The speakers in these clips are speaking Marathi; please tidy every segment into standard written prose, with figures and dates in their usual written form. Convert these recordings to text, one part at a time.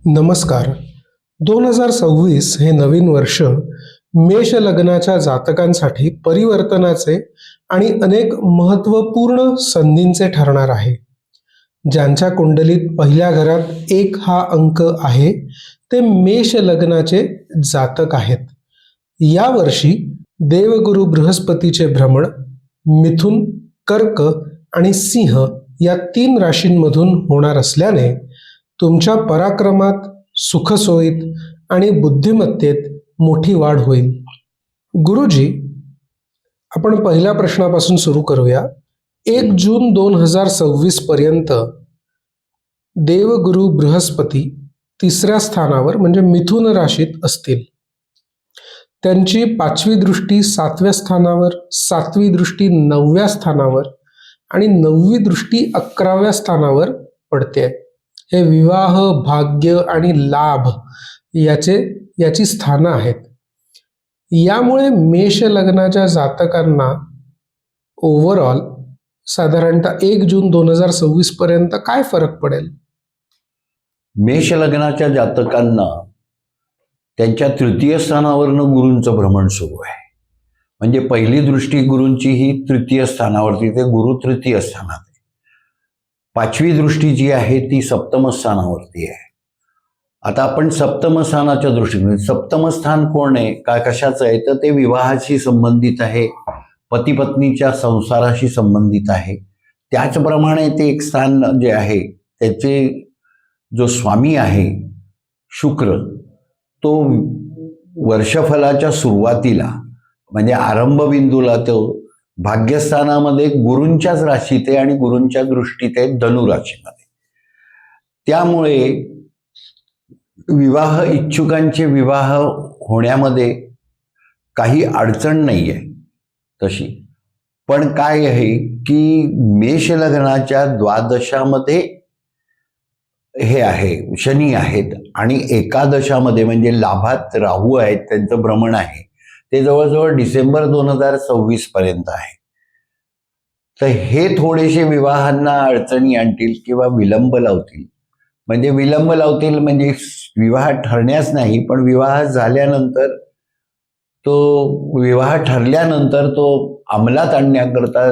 नमस्कार. 2026 हे नवीन वर्ष मेष लग्नाच्या जातकांसाठी परिवर्तनाचे आणि अनेक महत्त्वपूर्ण संधींचे ठरणार आहे. ज्यांच्या कुंडलीत पहिल्या घरात 1 हा अंक आहे ते मेष लग्नाचे जातक आहेत. यावर्षी देवगुरु बृहस्पतीचे भ्रमण मिथुन, कर्क आणि सिंह या 3 राशींमधून होणार असल्याने तुमच्या पराक्रमात, सुखसोयीत आणि बुद्धिमत्तेत मोठी वाढ होईल. गुरुजी, आपण पहिल्या प्रश्नापासून सुरू करूया. 1 जून 2026 पर्यंत देवगुरु बृहस्पती 3ऱ्या स्थानावर म्हणजे मिथुन राशीत असतील. त्यांची 5वी दृष्टी 7व्या स्थानावर, 7वी दृष्टी 9व्या स्थानावर आणि 9वी दृष्टी 11व्या स्थानावर पडते. हे विवाह, भाग्य आणि लाभ याची स्थानं आहेत. यामुळे मेष लग्नाच्या जातकांना ओव्हरऑल साधारणतः 1 जून 2026 पर्यंत काय फरक पडेल? मेष लग्नाच्या जातकांना त्यांच्या 3य स्थानावरनं गुरूंचं भ्रमण सुरू आहे. म्हणजे पहिली दृष्टी गुरूंची ही 3य स्थानावरती, ते गुरु 3य स्थानात आहे. 5वी दृष्टी जी आहे ती 7म स्थानावरती आहे. आता आपण 7म स्थानाच्या दृष्टीने, 7म स्थान कोण आहे, काय कशाचं आहे, तर ते विवाहाशी संबंधित आहे, पती पत्नीच्या संसाराशी संबंधित आहे. त्याचप्रमाणे ते एक स्थान जे आहे त्याचे जो स्वामी आहे शुक्र, तो वर्षफलाच्या सुरुवातीला म्हणजे आरंभ बिंदूला तो भाग्यस्थानामध्ये गुरूंच्याच राशीत आहे आणि गुरूंच्या दृष्टीत आहे धनुराशीमध्ये. त्यामुळे विवाह इच्छुकांचे विवाह होण्यामध्ये काही अडचण नाही आहे तशी. पण काय आहे की मेष लग्नाच्या द्वादशामध्ये हे आहे, शनी आहेत आणि एकादशामध्ये म्हणजे लाभात राहू आहेत, त्यांचं भ्रमण आहे. ते जवळजवळ डिसेंबर 2026 पर्यंत आहे. तर हे थोडेसे विवाहांना अडचणी आणतील किंवा विलंब लावतील. म्हणजे विलंब लावतील म्हणजे विवाह ठरण्यास नाही, पण विवाह झाल्यानंतर विवाह ठरल्यानंतर तो अंमलात आणण्याकरता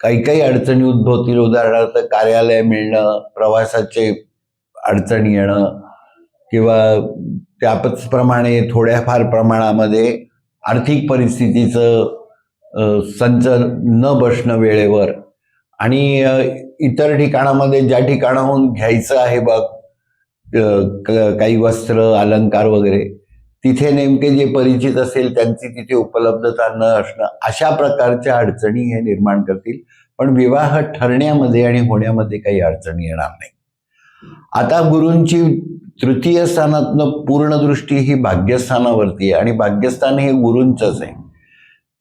काही अडचणी उद्भवतील. उदाहरणार्थ कार्यालय मिळणं, प्रवासाचे अडचणी येणं किंवा त्याचप्रमाणे थोड्याफार प्रमाणामध्ये आर्थिक परिस्थितीचं संच न बसणं वेळेवर आणि इतर ठिकाणामध्ये ज्या ठिकाणाहून घ्यायचं आहे काही वस्त्र, अलंकार वगैरे, तिथे नेमके जे परिचित असेल त्यांची तिथे उपलब्धता न असणं, अशा प्रकारच्या अडचणी हे निर्माण करतील. पण विवाह ठरण्यामध्ये आणि होण्यामध्ये काही अडचणी येणार नाही. आता गुरूंची 3य स्थानातनं पूर्ण दृष्टी ही भाग्यस्थानावरती आहे आणि भाग्यस्थान हे गुरूंचंच आहे.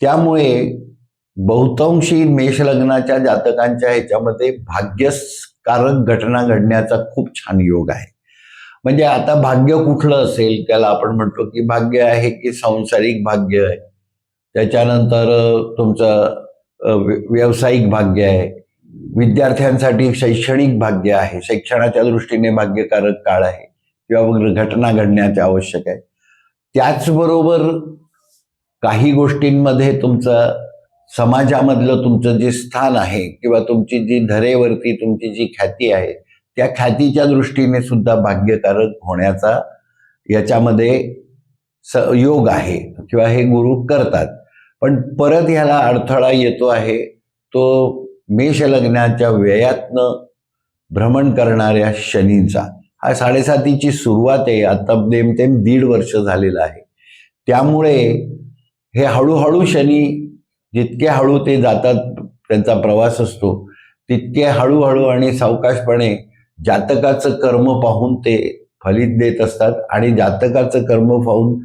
त्यामुळे बहुतांशी मेष लग्नाच्या जातकांच्या ह्याच्यामध्ये भाग्यकारक घटना घडण्याचा खूप छान योग आहे. म्हणजे आता भाग्य कुठलं असेल त्याला आपण म्हणतो की भाग्य आहे की सांसारिक भाग्य आहे, त्याच्यानंतर तुमचं व्यावसायिक भाग्य आहे, विद्यार्थ्यांसाठी शैक्षणिक भाग्य आहे, शिक्षणाच्या दृष्टीने भाग्यकारक काळ आहे किंवा घटना घडण्याचे आवश्यक आहे. त्याचबरोबर काही गोष्टींमध्ये तुमचं समाजामधलं तुमचं जे स्थान आहे किंवा तुमची जी धरेवरती तुमची जी ख्याती आहे त्या ख्यातीच्या दृष्टीने सुद्धा भाग्यकारक होण्याचा याच्यामध्ये योग आहे किंवा हे गुरु करतात. पण परत ह्याला अडथळा येतो आहे तो मेष लग्नाच्या व्ययातनं भ्रमण करणाऱ्या शनीचा. हा 7.5ची सुरुवात आहे, आता नेमतेम 1.5 वर्ष झालेलं आहे. त्यामुळे हे हळूहळू शनी जितके हळू ते जातात, त्यांचा प्रवास असतो, तितके हळूहळू आणि सावकाशपणे जातकाचं कर्म पाहून ते फलित देत असतात आणि जातकाचं कर्म पाहून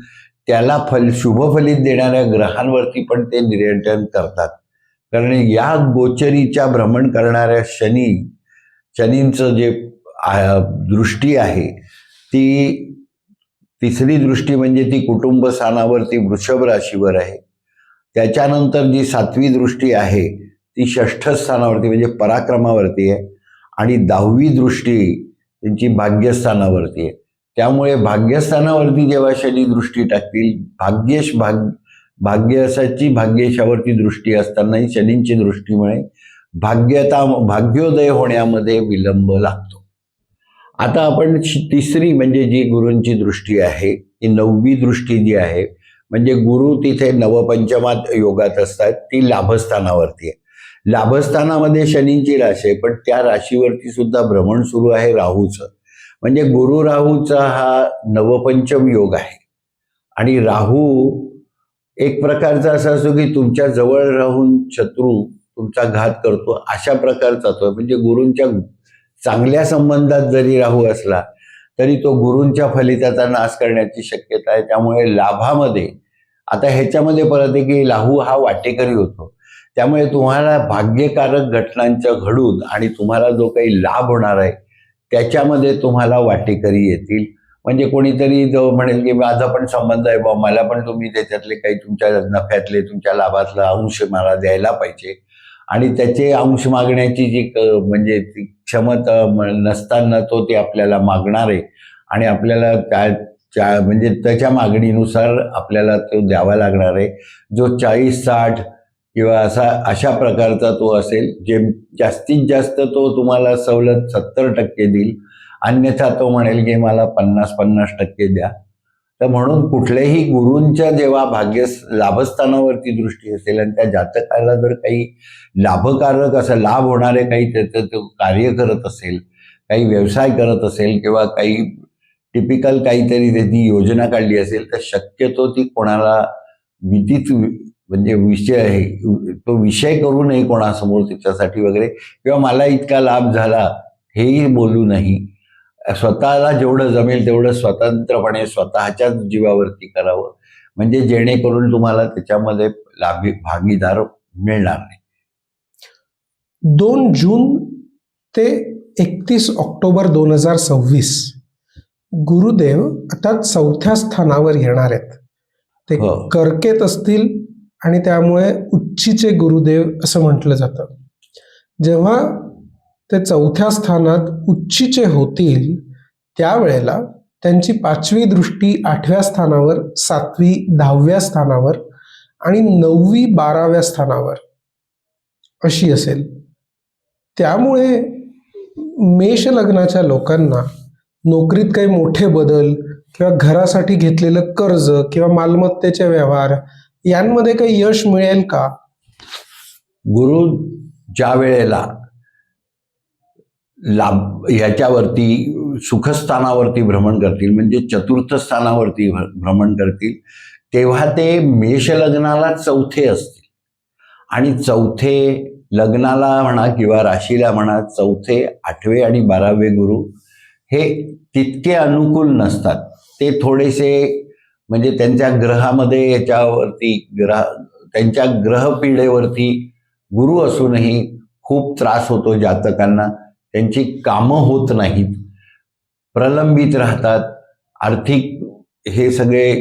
त्याला शुभफलित देणाऱ्या ग्रहांवरती पण ते नियंत्रण करतात. कारण या गोचरीच्या भ्रमण करणाऱ्या शनींचं जे दृष्टी आहे ती 3री दृष्टी म्हणजे ती कुटुंब स्थानावरती वृषभ राशीवर आहे. त्याच्यानंतर जी 7वी दृष्टी आहे ती 6ठ स्थानावरती म्हणजे पराक्रमावरती आहे आणि 10वी दृष्टी त्यांची भाग्यस्थानावरती आहे. त्यामुळे भाग्यस्थानावरती जेव्हा शनी दृष्टी टाकतील, भाग्यसाची भाग्येशावरती दृष्टी असतानाही शनींची दृष्टीमुळे भाग्योदय होण्यामध्ये विलंब लागतो. आता आपण तिसरी म्हणजे जी गुरूंची दृष्टी आहे, ती 9वी दृष्टी जी आहे, म्हणजे गुरु तिथे नवपंचमात योगात असतात, ती लाभस्थानावरती आहे. लाभस्थानामध्ये शनींची राशी आहे, पण त्या राशीवरती सुद्धा भ्रमण सुरू आहे राहूचं. म्हणजे गुरु राहूचा हा नवपंचम योग आहे. आणि राहू एक प्रकारचा असा असतो की तुमच्या जवळ राहून शत्रू तुमचा घात करतो, अशा प्रकारचा तो. म्हणजे गुरूंच्या चांगल्या संबंधात जरी राहू असला तरी तो गुरूंच्या फलिताचा नाश करण्याची शक्यता आहे. त्यामुळे लाभामध्ये आता ह्याच्यामध्ये परत आहे की राहू हा वाटेकरी होतो. त्यामुळे तुम्हाला भाग्यकारक घटनांच्या घडून आणि तुम्हाला जो काही लाभ होणार आहे त्याच्यामध्ये तुम्हाला वाटेकरी येतील. म्हणजे कोणीतरी जो म्हणेल की माझा पण संबंध आहे बा, मला पण तुम्ही त्याच्यातले काही तुमच्या नफ्यातले तुमच्या लाभातला अंश मला द्यायला पाहिजे. आणि त्याचे अंश मागण्याची जी म्हणजे ती क्षमता नसताना तो ते आपल्याला मागणार आहे आणि आपल्याला म्हणजे त्याच्या मागणीनुसार आपल्याला तो द्यावा लागणार आहे. जो 40-60 किंवा अशा प्रकारचा तो असेल, जे जास्तीत जास्त तो तुम्हाला सवलत 70% देईल, अन्यथा तो म्हणेल की मला 50-50% द्या. तर म्हणून कुठल्याही गुरूंच्या जेव्हा लाभस्थानावरती दृष्टी असेल आणि त्या जातकाला जर काही लाभकारक असं लाभ होणारे काही त्याचं तो कार्य करत असेल, काही व्यवसाय करत असेल किंवा काही टिपिकल काहीतरी त्याची योजना काढली असेल, तर शक्यतो ती कोणाला विदित म्हणजे विषय आहे तो विषय करू नये कोणासमोर त्याच्यासाठी वगैरे, किंवा मला इतका लाभ झाला हेही बोलू नाही. स्वतःला जेवढं जमेल तेवढं स्वतंत्रपणे स्वतःच्याच जीवावरती करावं, म्हणजे जेणेकरून तुम्हाला त्याच्यामध्ये भागीदार मिळणार नाही. 2 जून ते 31 ऑक्टोबर 2026 गुरुदेव आता 4थ्या स्थानावर येणार आहेत. ते कर्केत असतील आणि त्यामुळे उच्चीचे गुरुदेव असं म्हटलं जातं. जेव्हा ते 4थ्या स्थानात उच्चीचे होतील त्यावेळेला त्यांची 5वी दृष्टी 8व्या स्थानावर, 7वी 10व्या स्थानावर आणि 9वी 12व्या स्थानावर अशी असेल. त्यामुळे मेष लग्नाच्या लोकांना नोकरीत काही मोठे बदल किंवा घरासाठी घेतलेलं कर्ज किंवा मालमत्तेचे व्यवहार यांमध्ये काही यश मिळेल का? गुरु ज्या वेळेला ह्याच्यावरती सुखस्थानावरती भ्रमण करतील, म्हणजे 4थ स्थानावरती भ्रमण करतील, तेव्हा ते मेष लग्नाला 4थे असतील. आणि 4थे लग्नाला म्हणा किंवा राशीला म्हणा 4थे, 8वे आणि 12वे गुरु हे तितके अनुकूल नसतात. ते थोडेसे म्हणजे त्यांच्या ग्रहामध्ये याच्यावरती त्यांच्या ग्रहपीडेवरती गुरु असूनही खूप त्रास होतो जातकांना. त्यांची कामं होत नाहीत, प्रलंबित राहतात. आर्थिक हे सगळे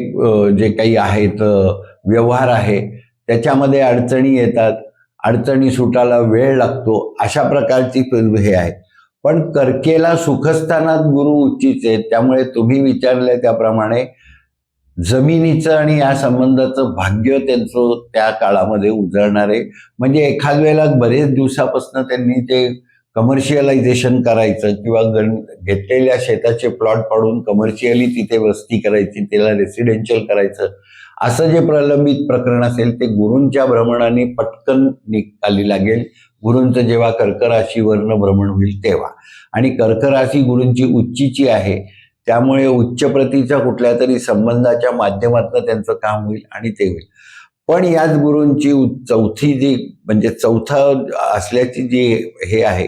जे काही आहेत व्यवहार आहे त्याच्यामध्ये अडचणी येतात, अडचणी सुटायला वेळ लागतो, अशा प्रकारची हे आहे. पण कर्केला सुखस्थानात गुरु उच्चीच आहेत. त्यामुळे तुम्ही विचारले त्याप्रमाणे जमिनीचं आणि या संबंधाचं भाग्य त्यांचं त्या काळामध्ये उजळणार आहे. म्हणजे एखाद वेळेला बरेच दिवसापासून त्यांनी ते कमर्शियलायझेशन करायचं किंवा घेतलेल्या शेताचे प्लॉट पाडून कमर्शियली तिथे वस्ती करायची, त्याला रेसिडेन्शियल करायचं, असं जे प्रलंबित प्रकरण असेल ते गुरूंच्या भ्रमणाने पटकन निकाली लागेल. गुरूंचं जेव्हा कर्क राशीवरनं भ्रमण होईल तेव्हा. आणि कर्क राशी गुरूंची उच्चीची आहे, त्यामुळे उच्च प्रतीच्या कुठल्या तरी संबंधाच्या माध्यमातून त्यांचं काम होईल आणि ते होईल. पण याच गुरूंची 4थी जी म्हणजे 4थं असल्याची जी हे आहे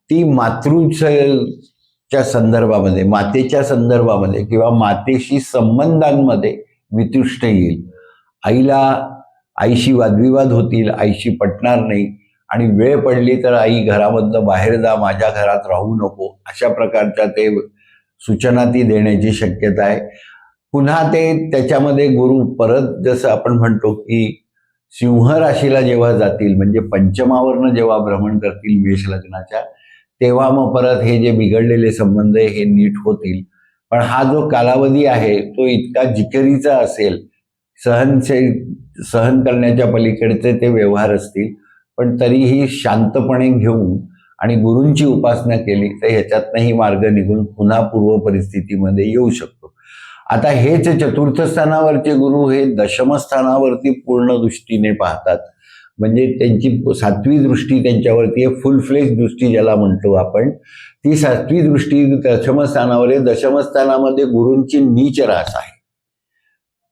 ती मातृच्या संदर्भामध्ये, मातेच्या संदर्भामध्ये किंवा मातेशी संबंधांमध्ये वितुष्ट येईल. आईशी वादविवाद होतील, आईशी पटणार नाही आणि वेळ पडली तर आई घरामधनं बाहेर जा, माझ्या घरात राहू नको, अशा प्रकारच्या ते सूचना ती देण्याची शक्यता आहे. पुन्हा ते त्याच्यामध्ये गुरु परत जसं आपण म्हणतो की सिंह राशीला जेव्हा जातील, म्हणजे पंचमावरनं जेव्हा भ्रमण करतील मेष लग्नाच्या, तेव्हा मग परत हे जे बिघडलेले संबंध आहे हे नीट होतील. पण हा जो कालावधी आहे तो इतका जिकिरीचा असेल, सहन करण्याच्या पलीकडचे ते व्यवहार असतील, पण तरीही शांतपणे घेऊन आणि गुरूंची उपासना केली तर ह्याच्यातनंही मार्ग निघून पुन्हा पूर्व परिस्थितीमध्ये येऊ शकतो. आता हेच चतुर्थ स्थानावरचे गुरु हे दशम स्थानावरती पूर्ण दृष्टीने पाहतात. म्हणजे त्यांची 7वी दृष्टी त्यांच्यावरती आहे, फुल फ्लेज दृष्टी ज्याला म्हणतो आपण. ती 7वी दृष्टी दशम स्थानावर आहे. दशम स्थानामध्ये गुरूंची नीच रास आहे.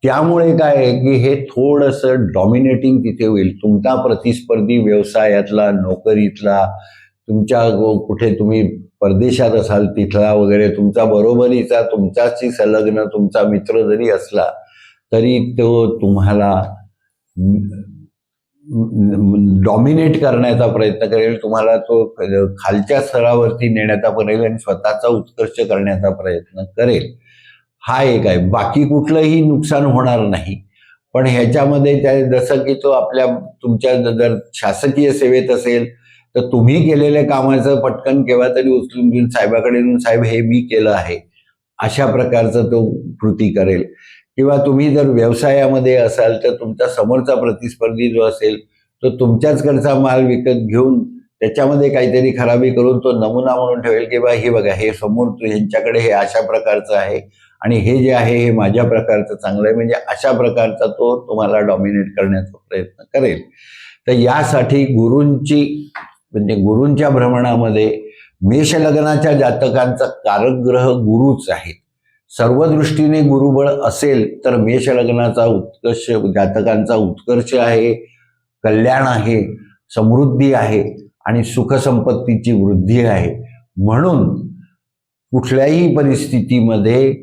त्यामुळे काय आहे की हे थोडंसं डॉमिनेटिंग तिथे होईल. तुमचा प्रतिस्पर्धी व्यवसायातला, नोकरीतला, तुमच्या कुठे तुम्ही परदेशात असाल तिथला वगैरे, तुमचा बरोबरीचा, तुमच्याशी संलग्न तुमचा मित्र जरी असला तरी तो तुम्हाला डॉमिनेट करण्याचा प्रयत्न करेल, तुम्हाला तो खालच्या स्तरावरती नेण्याचा करेल आणि स्वतःचा उत्कर्ष करण्याचा प्रयत्न करेल. हा एक आहे. बाकी कुठलंही नुकसान होणार नाही. पण ह्याच्यामध्ये जसं की तो तुमच्या जर शासकीय सेवेत असेल तर तुम्ही केलेल्या कामाचं पटकन केव्हा तरी उचलून घेऊन साहेबाकडे येऊन, साहेब हे मी केलं आहे, अशा प्रकारचं तो कृती करेल. किंवा तुम्ही जर व्यवसायामध्ये असाल तर तुमचा समोरचा प्रतिस्पर्धी जो असेल तो तुमच्याचकडचा माल विकत घेऊन त्याच्यामध्ये काहीतरी खराबी करून तो नमुना म्हणून ठेवेल की बा हे बघा, हे समोर ह्यांच्याकडे हे अशा प्रकारचं आहे आणि हे जे आहे हे माझ्या प्रकारचं चांगलं आहे, म्हणजे अशा प्रकारचा तो तुम्हाला डॉमिनेट करण्याचा प्रयत्न करेल. तर यासाठी गुरूंच्या भ्रमणामध्ये मेष लग्नाच्या जातकांचा कारक ग्रह गुरुच आहे. सर्व दृष्टीने गुरुबळ असेल तर मेष लग्नाचा जातकांचा उत्कर्ष आहे, कल्याण आहे, समृद्धी आहे आणि सुखसंपत्तीची वृद्धी आहे. म्हणून कुठल्याही परिस्थितीमध्ये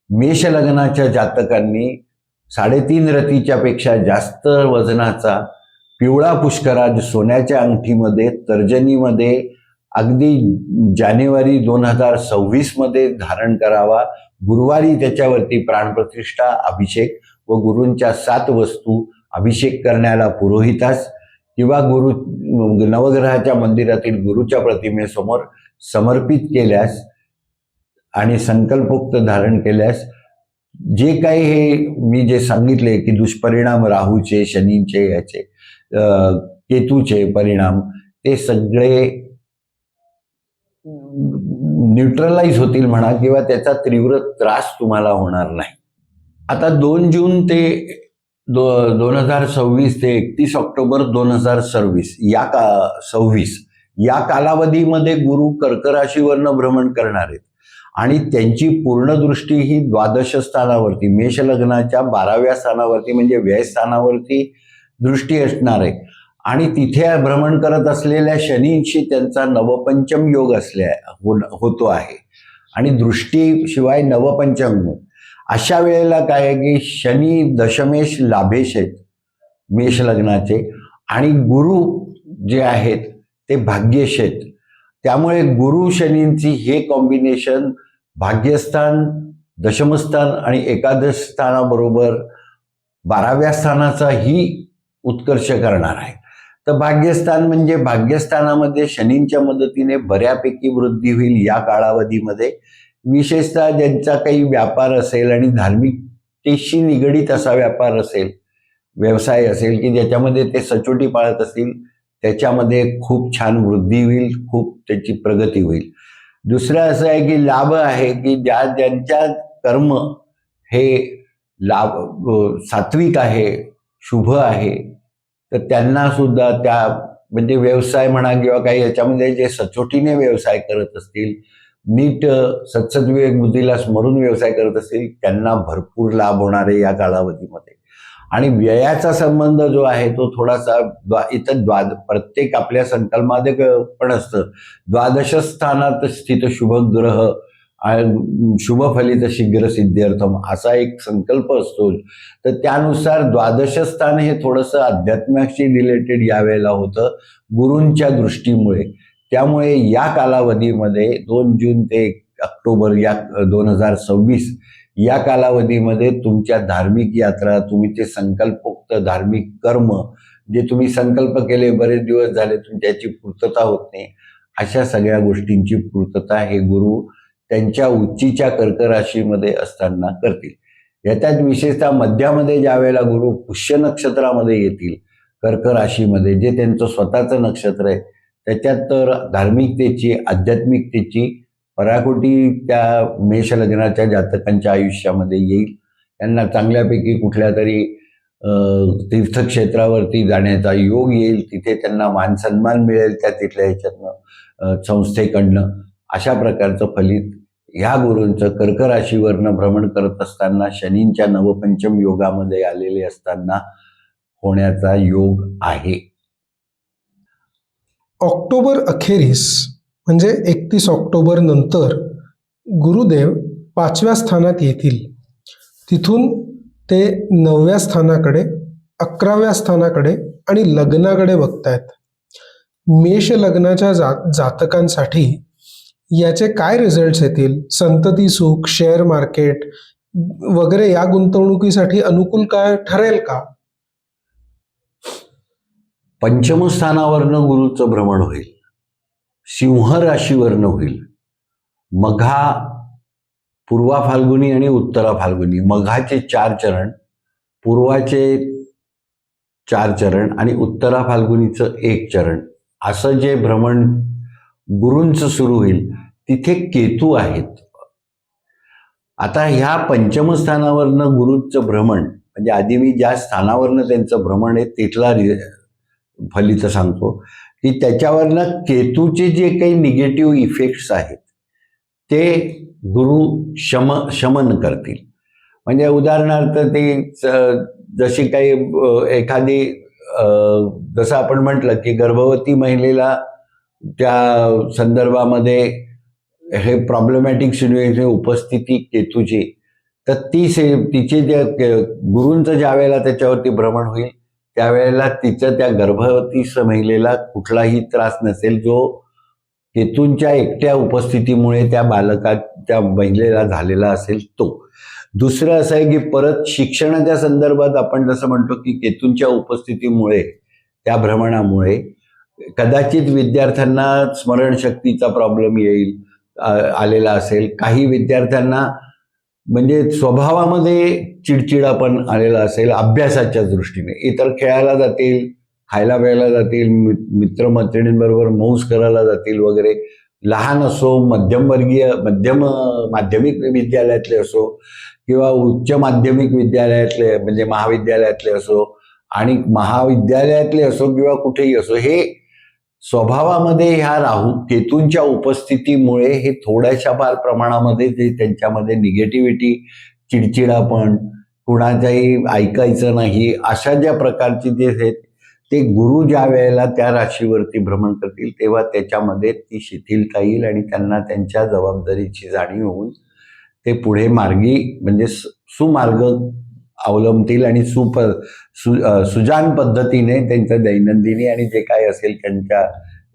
मेष लग्नाच्या जातकांनी 3.5 रतीच्या पेक्षा जास्त वजनाचा पिवळा पुष्कराज सोन्याच्या अंगठीमध्ये, तर्जनीमध्ये अगदी जानेवारी 2026 मध्ये धारण करावा. गुरुवारी त्याच्यावरती प्राणप्रतिष्ठा, अभिषेक व गुरूंच्या 7 वस्तू अभिषेक करण्याला पुरोहितास किंवा नवग्रहाच्या मंदिरातील गुरुच्या प्रतिमेसमोर समर्पित केल्यास आणि संकल्पोक्त धारण केल्यास जे काही हे मी जे सांगितले की दुष्परिणाम राहूचे, शनीचे, याचे केतूचे परिणाम ते सगळे न्यूट्रलाइज होतील म्हणा, किंवा त्याचा तीव्र त्रास तुम्हाला होणार नाही. आता 2 जून ते 2026 ते 31 ऑक्टोबर 2026 या कालावधीमध्ये गुरु कर्क राशीवरनं भ्रमण करणार आहेत आणि त्यांची पूर्ण दृष्टी ही द्वादश स्थानावरती, मेष लग्नाच्या 12व्या स्थानावरती म्हणजे व्यय स्थानावरती दृष्टी असणार आहे. आणि तिथे भ्रमण करत असलेल्या शनींशी त्यांचा नवपंचम योग होतो आहे आणि दृष्टी शिवाय नवपंचम. अशा वेळेला काय आहे की शनी दशमेश लाभेश आहेत मेष लग्नाचे आणि गुरु जे आहेत ते भाग्येश आहेत. त्यामुळे गुरु शनींची हे कॉम्बिनेशन भाग्यस्थान, दशमस्थान आणि एकादश स्थानाबरोबर 12व्या स्थानाचाही उत्कर्ष करणार आहे. तर भाग्यस्थान म्हणजे भाग्यस्थानामध्ये शनींच्या मदतीने बऱ्यापैकी वृद्धी होईल या कालावधीमध्ये. विशेषतः ज्यांचा काही व्यापार असेल आणि धार्मिकतेशी निगडीत असा व्यापार असेल, व्यवसाय असेल की ज्याच्यामध्ये ते सचोटी पाळत असतील, त्याच्यामध्ये खूप छान वृद्धी होईल, खूप त्याची प्रगती होईल. दुसरं असं आहे की लाभ आहे की ज्यांच्या कर्म हे सात्विक आहे, शुभ आहे, तर त्यांना सुद्धा म्हणजे व्यवसाय म्हणा किंवा काही याच्यामध्ये जे सचोटीने व्यवसाय करत असतील, नीट सत्सद्विवेक बुद्धीला स्मरून व्यवसाय करत असतील, त्यांना भरपूर लाभ होणार आहे या कालावधीमध्ये. आणि व्ययाचा संबंध जो आहे तो थोडासा इथं प्रत्येक आपल्या संकल्पामध्ये पण असतं, द्वादश स्थानात स्थित शुभ ग्रह शुभ फलित शीघ्र सिद्ध्यर्थम असा एक संकल्प असतो. तर त्यानुसार द्वादश स्थान हे थोडंसं अध्यात्माशी रिलेटेड यावेळेला होतं गुरूंच्या दृष्टीमुळे. त्यामुळे या कालावधीमध्ये 2 जून ते 1 ऑक्टोबर या 2026 या कालावधीमध्ये तुमच्या धार्मिक यात्रा, तुम्ही ते संकल्पोक्त धार्मिक कर्म जे तुम्ही संकल्प केले बरेच दिवस झाले तुमच्याची पूर्तता होत नाही, अशा सगळ्या गोष्टींची पूर्तता हे गुरु त्यांच्या उच्चीच्या कर्क राशीमध्ये असताना करतील. याच्यात विशेषतः मध्यामध्ये ज्या वेळेला गुरु पुष्य नक्षत्रामध्ये येतील, कर्क राशीमध्ये, जे त्यांचं स्वतःचं नक्षत्र आहे, त्याच्यात तर धार्मिकतेची, आध्यात्मिकतेची पराकोटी त्या मेष लग्नाच्या जातकांच्या आयुष्यामध्ये येईल. त्यांना चांगल्यापैकी कुठल्या तरी तीर्थक्षेत्रावरती जाण्याचा योग येईल. तिथे त्यांना मान सन्मान मिळेल त्या तिथल्या ह्याच्यातनं, संस्थेकडनं. अशा प्रकारचं फलित ह्या गुरूंचं कर्क राशीवरनं भ्रमण करत असताना, शनींच्या नवपंचम योगामध्ये आलेले असताना होण्याचा योग आहे. ऑक्टोबर अखेरीस म्हणजे 31 ऑक्टोबर नंतर गुरुदेव 5व्या स्थानात येतील. तिथून ते 9व्या स्थानाकडे, 11व्या स्थानाकडे आणि लग्नाकडे बघतायत. मेष लग्नाच्या जातकांसाठी याचे काय रिझल्ट्स येतील? संतती सुख, शेअर मार्केट वगैरे या गुंतवणुकीसाठी अनुकूल काय ठरेल का? पंचम स्थानावरनं गुरुचं भ्रमण होईल, सिंह राशीवरनं होईल. मघा, पूर्वा फाल्गुनी आणि उत्तरा फाल्गुनी, मघाचे 4 चरण, पूर्वाचे 4 चरण आणि उत्तरा फाल्गुनीचं 1 चरण, असं जे भ्रमण गुरूंचं सुरू होईल. तिथे केतू आहेत. आता ह्या पंचम स्थानावरनं गुरूंचं भ्रमण, म्हणजे आधी मी ज्या स्थानावरनं त्यांचं भ्रमण आहे तिथला फलित सांगतो, की त्याच्यावरनं केतूचे जे काही निगेटिव्ह इफेक्ट्स आहेत ते गुरु शमन करतील. म्हणजे उदाहरणार्थ ते जशी काही एखादी, जसं आपण म्हटलं की गर्भवती महिलेला त्या संदर्भामध्ये हे प्रॉब्लेमॅटिक सिच्युएशन उपस्थिती केतूची, तर तिचे जे गुरूंचं ज्या वेळेला त्याच्यावरती भ्रमण होईल त्यावेळेला तिचं त्या गर्भवती महिलेला कुठलाही त्रास नसेल, जो केतूंच्या एकट्या उपस्थितीमुळे त्या महिलेला झालेला असेल तो. दुसरं असं आहे की परत शिक्षणाच्या संदर्भात आपण जसं म्हणतो की केतूंच्या उपस्थितीमुळे, त्या भ्रमणामुळे कदाचित विद्यार्थ्यांना स्मरणशक्तीचा प्रॉब्लेम आलेला असेल. काही विद्यार्थ्यांना म्हणजे स्वभावामध्ये चिडचिडापण आलेला असेल अभ्यासाच्या दृष्टीने. इतर खेळायला जातील, खायला प्यायला जातील, मित्रमैत्रिणींबरोबर मौज करायला जातील वगैरे. लहान असो, मध्यम माध्यमिक विद्यालयातले असो किंवा उच्च माध्यमिक विद्यालयातले म्हणजे महाविद्यालयातले असो आणि महाविद्यालयातले असो किंवा कुठेही असो, हे स्वभावामध्ये ह्या केतूंच्या उपस्थितीमुळे हे थोड्याशा फार प्रमाणामध्ये जे त्यांच्यामध्ये निगेटिव्हिटी, चिडचिडापण, कुणाच्याही ऐकायचं नाही, अशा ज्या प्रकारचे जे आहेत ते गुरु ज्या वेळेला त्या राशीवरती भ्रमण करतील तेव्हा त्याच्यामध्ये ती शिथिलता येईल आणि त्यांना त्यांच्या जबाबदारीची जाणीव होऊन ते पुढे मार्गी म्हणजे सुमार्ग अवलंबतील आणि सुजान पद्धतीने त्यांचं दैनंदिनी आणि जे काही असेल त्यांच्या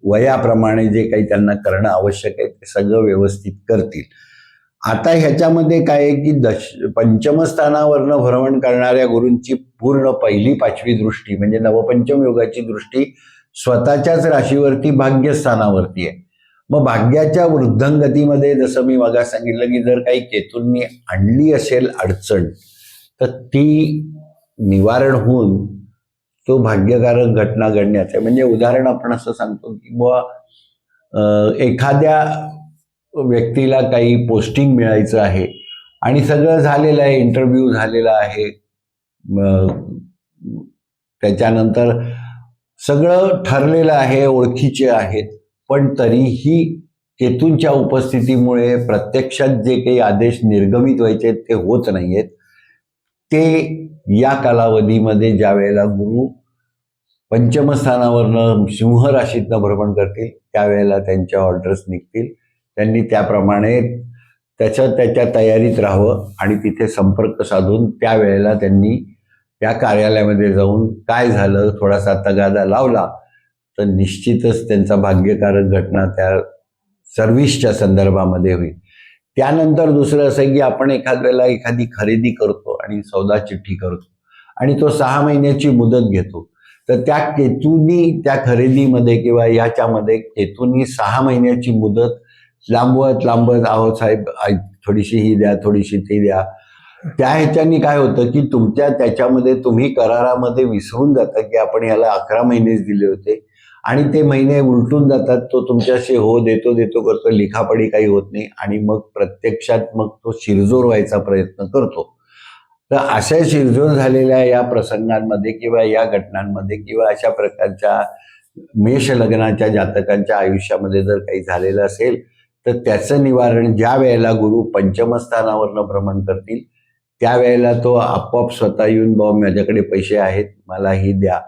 वयाप्रमाणे जे काही त्यांना करणं आवश्यक आहे ते सगळं व्यवस्थित करतील. आता ह्याच्यामध्ये काय आहे की पंचम स्थानावरनं भ्रमण करणाऱ्या गुरूंची पूर्ण पहिली 5वी दृष्टी म्हणजे नवपंचम योगाची दृष्टी स्वतःच्याच राशीवरती भाग्यस्थानावरती आहे. मग भाग्याच्या वृद्धंगतीमध्ये जसं मी मगा सांगितलं की जर काही केतूंनी आणली असेल अडचण तर ती निवारण होऊन तो भाग्यकारक घटना घडण्याचा. म्हणजे उदाहरण आपण असं सांगतो की बुवा एखाद्या व्यक्तीला काही पोस्टिंग मिळायचं आहे आणि सगळं झालेलं आहे, इंटरव्ह्यू झालेला आहे, त्याच्यानंतर सगळं ठरलेलं आहे, ओळखीचे आहेत, पण तरीही केतूंच्या उपस्थितीमुळे प्रत्यक्षात जे काही आदेश निर्गमित व्हायचे ते होत नाहीयेत. ते या कालावधीमध्ये ज्या वेळेला गुरु पंचम स्थानावरनं सिंह राशीतनं भ्रमण करतील त्यावेळेला त्यांच्या ऑर्डर्स निघतील. त्यांनी त्याप्रमाणे त्याच्या तयारीत राहावं आणि तिथे संपर्क साधून त्यावेळेला त्यांनी त्या कार्यालयामध्ये जाऊन काय झालं थोडासा तगादा लावला तर निश्चितच त्यांचा भाग्यकारक घटना त्या सर्व्हिसच्या संदर्भामध्ये होईल. त्यानंतर दुसरं असं आहे की आपण एखादी खरेदी करतो आणि सौदा चिठ्ठी करतो आणि तो 6 महिन्याची मुदत घेतो. तर त्या केतूनी त्या खरेदीमध्ये किंवा ह्याच्यामध्ये केतूनी 6 महिन्याची मुदत लांबवत अहो साहेब थोडीशी ही द्या, थोडीशी ती द्या. त्या ह्याच्यानी काय होतं की तुमच्या त्याच्यामध्ये तुम्ही करारामध्ये विसरून जाता की आपण याला 11 महिनेच दिले होते आणि ते महिने उलटून जातात. तो तुमच्याशी हो देतो करतो, लिखापडी काही होत नाही आणि मग प्रत्यक्षात मग तो शिरजोर व्हायचा प्रयत्न करतो. तर अशा शिरजोर झालेल्या या प्रसंगांमध्ये किंवा या घटनांमध्ये किंवा अशा प्रकारच्या मेष लग्नाच्या जातकांच्या आयुष्यामध्ये जर काही झालेलं असेल तर त्याचं निवारण ज्या वेळेला गुरु पंचमस्थानावरनं भ्रमण करतील त्यावेळेला तो आपोआप स्वतः येऊन बाबा माझ्याकडे पैसे आहेत मला ही द्या.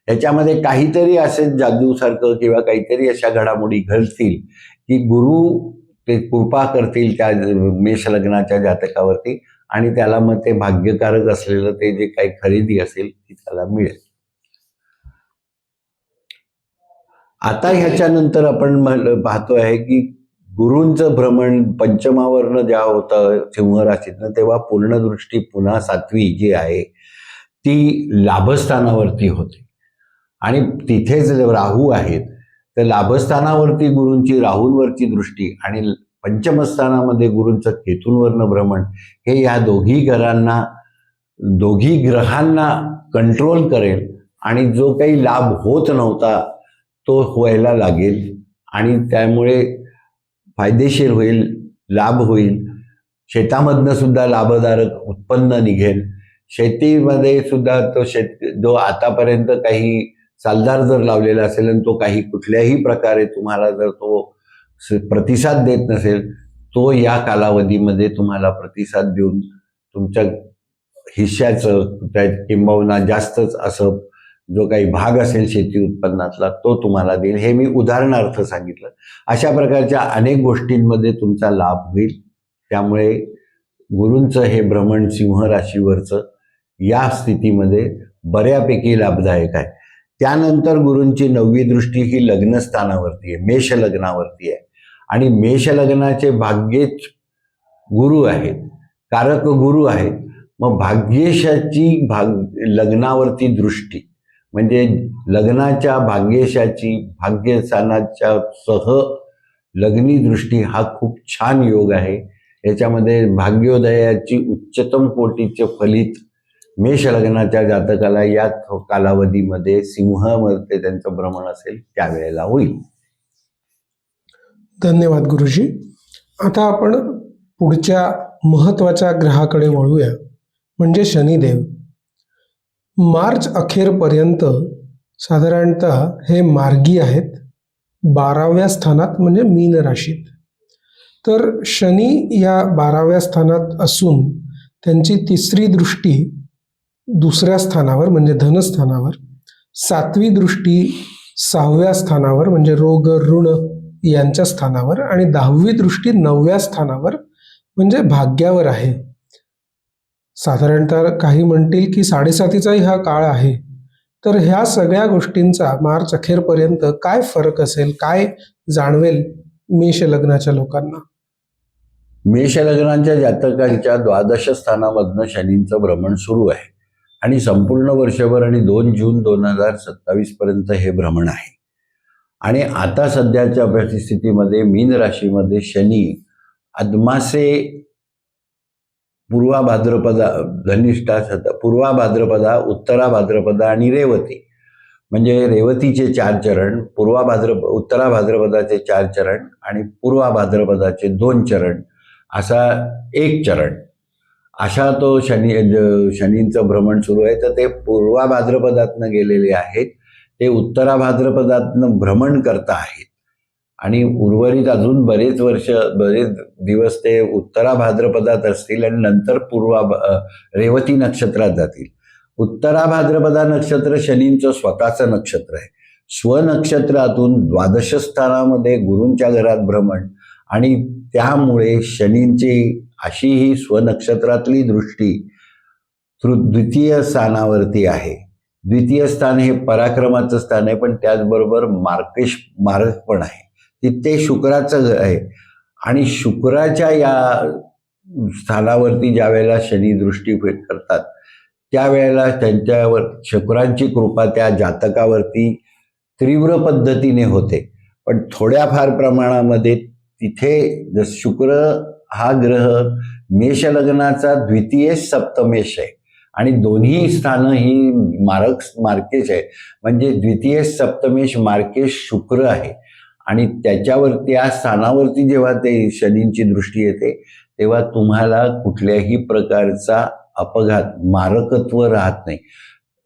त्याच्यामध्ये काहीतरी असेच जादूसारखं किंवा काहीतरी अशा घडामोडी घडतील की गुरु ते कृपा करतील त्या मेष लग्नाच्या जातकावरती आणि त्याला मग ते भाग्यकारक असलेलं ते जे काही खरेदी असेल ती त्याला मिळेल. आता ह्याच्यानंतर आपण पाहतो आहे की गुरूंचं भ्रमण पंचमावरनं ज्या होतं सिंह राशीतनं तेव्हा पूर्णदृष्टी पुन्हा 7वी जी आहे ती लाभस्थानावरती होते आणि तिथेच राहू आहेत. तर लाभस्थानावरती गुरूंची राहूंवरची दृष्टी आणि पंचमस्थानामध्ये गुरूंचं केतूंवरनं भ्रमण हे या दोघी ग्रहांना कंट्रोल करेल आणि जो काही लाभ होत नव्हता तो व्हायला लागेल आणि त्यामुळे फायदेशीर होईल, लाभ होईल. शेतामधनं सुद्धा लाभदायक उत्पन्न निघेल. शेतीमध्ये सुद्धा तो जो आतापर्यंत काही सालदार जर लावलेला असेल आणि तो काही कुठल्याही प्रकारे तुम्हाला जर तो प्रतिसाद देत नसेल तो या कालावधीमध्ये तुम्हाला प्रतिसाद देऊन तुमच्या हिश्श्याचं किंबहुना जास्तच असं जो काही भाग असेल शेती उत्पन्नातला तो तुम्हाला देईल. हे मी उदाहरणार्थ सांगितलं. अशा प्रकारच्या अनेक गोष्टींमध्ये तुमचा लाभ होईल. त्यामुळे गुरूंचं हे भ्रमण सिंह राशीवरचं या स्थितीमध्ये बऱ्यापैकी लाभदायक आहे. त्यानंतर गुरूंची 9वी दृष्टी ही लग्नस्थानावरती आहे, मेष लग्नावरती आहे आणि मेष लग्नाचे भाग्येच गुरु आहेत, कारक गुरु आहेत. मग भाग्येशाची लग्नावरती दृष्टी म्हणजे लग्नाच्या भाग्येशाची भाग्यस्थानाच्या सह लग्नी दृष्टी हा खूप छान योग आहे. याच्यामध्ये भाग्योदयाची उच्चतम कोटीचे फलित मेष लग्नाच्या जातकाला या कालावधीमध्ये सिंहामध्ये त्यांचं भ्रमण असेल त्यावेळेला होईल. धन्यवाद गुरुजी. आता आपण पुढच्या महत्वाच्या ग्रहाकडे वळूया, म्हणजे शनिदेव. मार्च अखेरपर्यंत साधारणतः हे मार्गी आहेत 12व्या स्थानात म्हणजे मीन राशीत. तर शनी या 12व्या स्थानात असून त्यांची 3री दृष्टी 2ऱ्या स्थानावर म्हणजे धनस्थानावर, 7वी दृष्टी 6व्या स्थानावर म्हणजे रोग ऋण यांच्या स्थानावर आणि 10वी दृष्टी 9व्या स्थानावर म्हणजे भाग्यावर आहे. साधारणतः काही म्हणतील की 7.5चाही हा काळ आहे. तर ह्या सगळ्या गोष्टींचा मार्च अखेरपर्यंत काय फरक असेल, काय जाणवेल मेष लग्नाच्या लोकांना? मेष लग्नाच्या जातकांच्या 12 स्थानामधनं शनींचं भ्रमण सुरू आहे आणि संपूर्ण वर्षभर आणि 2 जून 2027 पर्यंत हे भ्रमण आहे. आणि आता सध्याच्या परिस्थितीमध्ये मीन राशीमध्ये शनी अदमासे, पूर्वा भाद्रपदा, धनिष्ठा, पूर्वा भाद्रपदा, उत्तरा भाद्रपदा आणि रेवती म्हणजे रेवतीचे 4 चरण, उत्तरा भाद्रपदाचे 4 चरण आणि पूर्वा भाद्रपदाचे 2 चरण असा 1 चरण अशा तो शनींचं भ्रमण सुरू आहे. तर ते पूर्वा भाद्रपदातनं गेलेले आहेत, ते उत्तरा भाद्रपदातनं भ्रमण करता आहेत आणि उर्वरित अजून बरेच दिवस ते उत्तरा भाद्रपदात असतील आणि नंतर रेवती नक्षत्रात जातील. उत्तरा भाद्रपदा नक्षत्र शनींचं स्वतःचं नक्षत्र आहे. स्वनक्षत्रातून 12 स्थानामध्ये गुरूंच्या घरात भ्रमण आणि त्यामुळे शनींची अशी ही स्वनक्षत्रातली दृष्टी 2य स्थानावरती आहे. 2य स्थान हे पराक्रमाचं स्थान आहे, पण त्याचबरोबर मार्ग पण आहे. तिथे शुक्राचं आहे आणि शुक्राच्या या स्थानावरती ज्या वेळेला शनी दृष्टी करतात त्यावेळेला त्यांच्यावर शुक्रांची कृपा त्या जातकावरती तीव्र पद्धतीने होते. पण थोड्याफार प्रमाणामध्ये तिथे शुक्र हा ग्रह मेष लग्नाचा द्वितीय सप्तमेश आहे आणि दोन्ही स्थानं ही मार्केश आहे. म्हणजे द्वितीय सप्तमेश मार्केश शुक्र आहे आणि त्याच्यावरती या स्थानावरती जेव्हा ते शनींची दृष्टी येते तेव्हा तुम्हाला कुठल्याही प्रकारचा अपघात मारकत्व राहत नाही.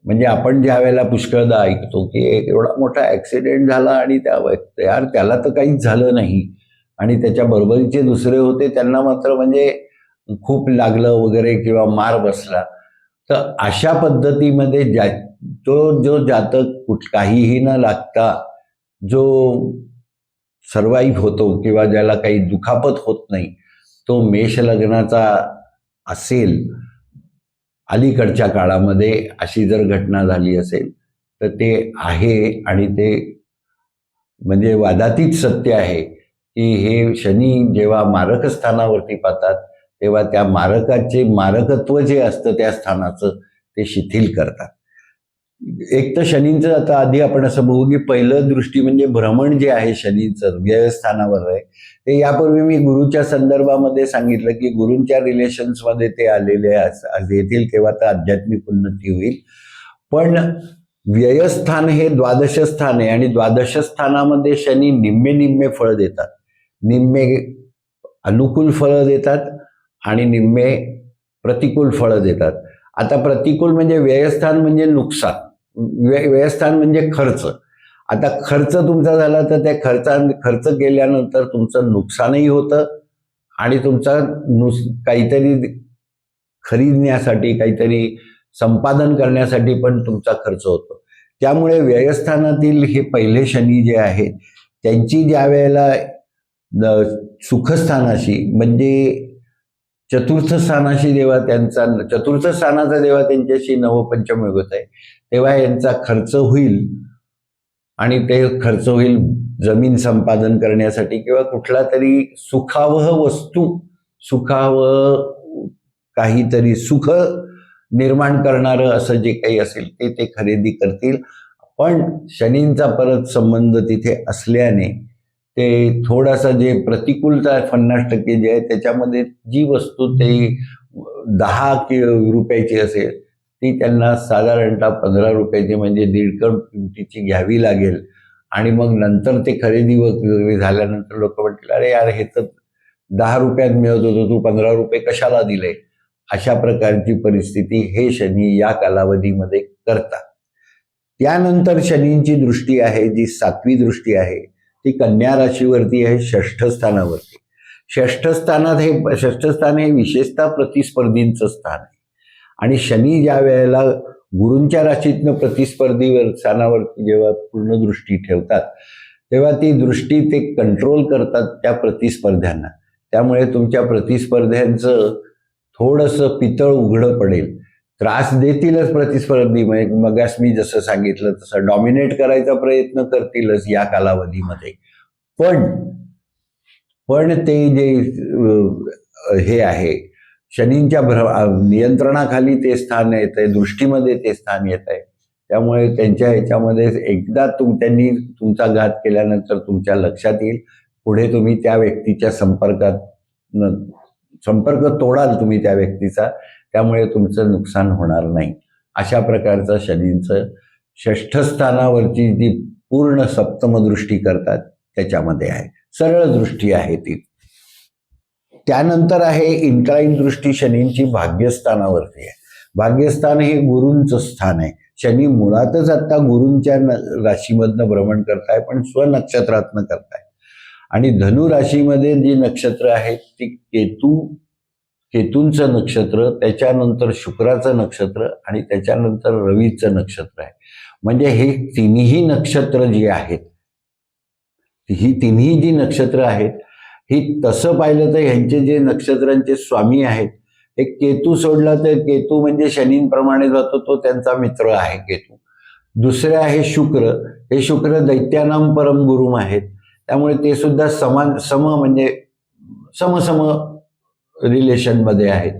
म्हणजे आपण ज्या वेळेला पुष्कळदा ऐकतो की एक एवढा मोठा ॲक्सिडेंट झाला आणि त्याला तर काहीच झालं नाही आणि त्याच्या बरोबरीचे दुसरे होते त्यांना मात्र म्हणजे खूप लागलं वगैरे किंवा मार बसला. तर अशा पद्धतीमध्ये जो जातक काहीही न लागता जो सर्वाईव्ह होतो किंवा ज्याला काही दुखापत होत नाही तो मेष लग्नाचा असेल, अलीकडच्या काळामध्ये अशी जर घटना झाली असेल तर ते आहे आणि ते म्हणजे वादातीत सत्य आहे की हे शनी जेव्हा मारक स्थानावरती पाहतात तेव्हा त्या मारकाचे मारकत्व जे असतं त्या स्थानाचं ते शिथिल करतात. एक तर शनींचं आता आधी आपण असं बघू की पहिलं दृष्टी म्हणजे भ्रमण जे आहे शनींचं व्ययस्थानावर आहे ते यापूर्वी मी गुरुच्या संदर्भामध्ये सांगितलं की गुरूंच्या रिलेशन्समध्ये ते आलेले येतील तेव्हा तर आध्यात्मिक उन्नती होईल. पण व्ययस्थान हे द्वादश स्थान आहे आणि द्वादश स्थानामध्ये शनी निम्मे फळ देतात. निम्मे अनुकूल फळं देतात आणि निम्मे प्रतिकूल फळं देतात. आता प्रतिकूल म्हणजे व्ययस्थान म्हणजे नुकसान, व्ययस्थान म्हणजे खर्च. आता खर्च तुमचा झाला तर त्या खर्च केल्यानंतर तुमचं नुकसानही होतं आणि तुमचा काहीतरी खरीदण्यासाठी काहीतरी संपादन करण्यासाठी पण तुमचा खर्च होतो. त्यामुळे व्ययस्थानातील हे पहिले शनी जे आहेत त्यांची ज्या वेळेला सुखस्थानाशी म्हणजे चतुर्थ स्थानाशी जेव्हा चतुर्थ स्थानाचा जेव्हा त्यांच्याशी नवपंचम होत आहे तेव्हा यांचा खर्च होईल आणि ते खर्च होईल जमीन संपादन करण्यासाठी किंवा कुठला तरी सुखावह काहीतरी सुख निर्माण करणारं असं जे काही असेल ते खरेदी करतील. पण शनींचा परत संबंध तिथे असल्याने ते थोडासा जे प्रतिकूलता 50% जे आहे त्याच्यामध्ये जी वस्तू ते 10 रुपयाची असेल ती त्यांना साधारणतः 15 रुपयाची म्हणजे 1.5 किमतीची घ्यावी लागेल. आणि मग नंतर ते खरेदी वगैरे झाल्यानंतर लोक म्हटलं अरे यार हे तर 10 रुपयात मिळत होतं, तू 15 रुपये कशाला दिले. अशा प्रकारची परिस्थिती हे शनी या कालावधीमध्ये करतात. त्यानंतर शनींची दृष्टी आहे जी 7वी दृष्टी आहे ती कन्या राशीवरती आहे, 6ठ स्थानावरती. 6ठ स्थान हे विशेषतः प्रतिस्पर्धींचं स्थान आहे आणि शनी ज्या वेळेला गुरूंच्या राशीतनं प्रतिस्पर्धी स्थानावरती जेव्हा पूर्ण दृष्टी ठेवतात तेव्हा ती दृष्टी ते कंट्रोल करतात त्या प्रतिस्पर्ध्यांना. त्यामुळे तुमच्या प्रतिस्पर्ध्यांचं थोडंसं पितळ उघडं पडेल, त्रास देतीलच प्रतिस्पर्धी. मगास मी जसं सांगितलं तसं डॉमिनेट करायचा प्रयत्न करतीलच या कालावधीमध्ये. पण ते जे हे आहे शनींच्या नियंत्रणाखाली ते स्थान येत आहे, दृष्टीमध्ये ते स्थान येत आहे. त्यामुळे त्यांच्या ह्याच्यामध्ये एकदा त्यांनी तुमचा घात केल्यानंतर तुमच्या लक्षात येईल, पुढे तुम्ही त्या व्यक्तीच्या संपर्क तोडाल तुम्ही त्या व्यक्तीचा, त्यामुळे तुमचं नुकसान होणार नाही. अशा प्रकारचं शनींचं 6ठ स्थानावरची जी पूर्ण सप्तमदृष्टी करतात त्याच्यामध्ये आहे, सरळ दृष्टी आहे ती. त्यानंतर आहे इन्क्लाइन दृष्टी शनींची भाग्यस्थानावरती आहे. भाग्यस्थान हे गुरूंचं स्थान आहे. शनी मुळातच आता गुरूंच्या राशीमधनं भ्रमण करताय पण स्वनक्षत्रातनं करताय आणि धनु राशीमध्ये जी नक्षत्र आहेत ती केतूंचं नक्षत्र, त्याच्यानंतर शुक्राचं नक्षत्र आणि त्याच्यानंतर रवीचं नक्षत्र आहे. म्हणजे हे तिन्ही नक्षत्र जी आहेत, ही तिन्ही जी नक्षत्र आहेत ही तसं पाहिलं तर ह्यांचे जे नक्षत्रांचे स्वामी आहेत हे केतू सोडला तर केतू म्हणजे शनींप्रमाणे जातो, तो त्यांचा मित्र आहे केतू. दुसरे आहे शुक्र, हे शुक्र दैत्यानाम परम गुरुम आहेत. त्यामुळे ते सुद्धा सम रिलेशनमध्ये आहेत.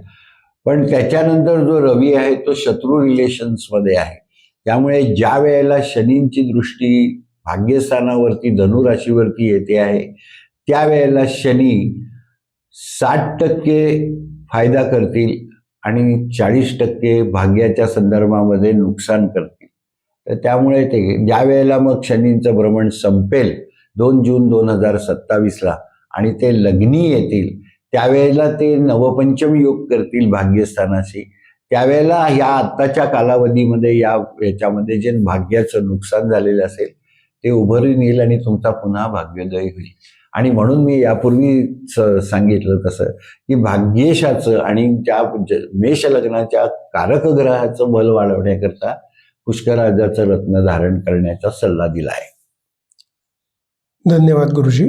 पण त्याच्यानंतर जो रवी आहे तो शत्रू रिलेशन्समध्ये आहे. त्यामुळे ज्या वेळेला शनींची दृष्टी भाग्यस्थानावरती धनुराशीवरती येते आहे त्यावेळेला शनी 60% फायदा करतील आणि 40% भाग्याच्या संदर्भामध्ये नुकसान करतील. तर त्यामुळे ते ज्या वेळेला मग शनींचं भ्रमण संपेल 2 जून 2027ला आणि ते लग्नी येतील त्यावेळेला ते नवपंचम योग करतील भाग्यस्थानाशी. त्यावेळेला ह्या आत्ताच्या कालावधीमध्ये याच्यामध्ये जे भाग्याचं नुकसान झालेलं असेल ते उभरून येईल आणि तुमचा पुन्हा भाग्योदय होईल. आणि म्हणून मी यापूर्वी सांगितलं तसं की भाग्येशाचं आणि त्या मेष लग्नाच्या कारक ग्रहाचं बल वाढवण्याकरता पुष्कराजाचं रत्न धारण करण्याचा सल्ला दिला आहे. धन्यवाद गुरुजी.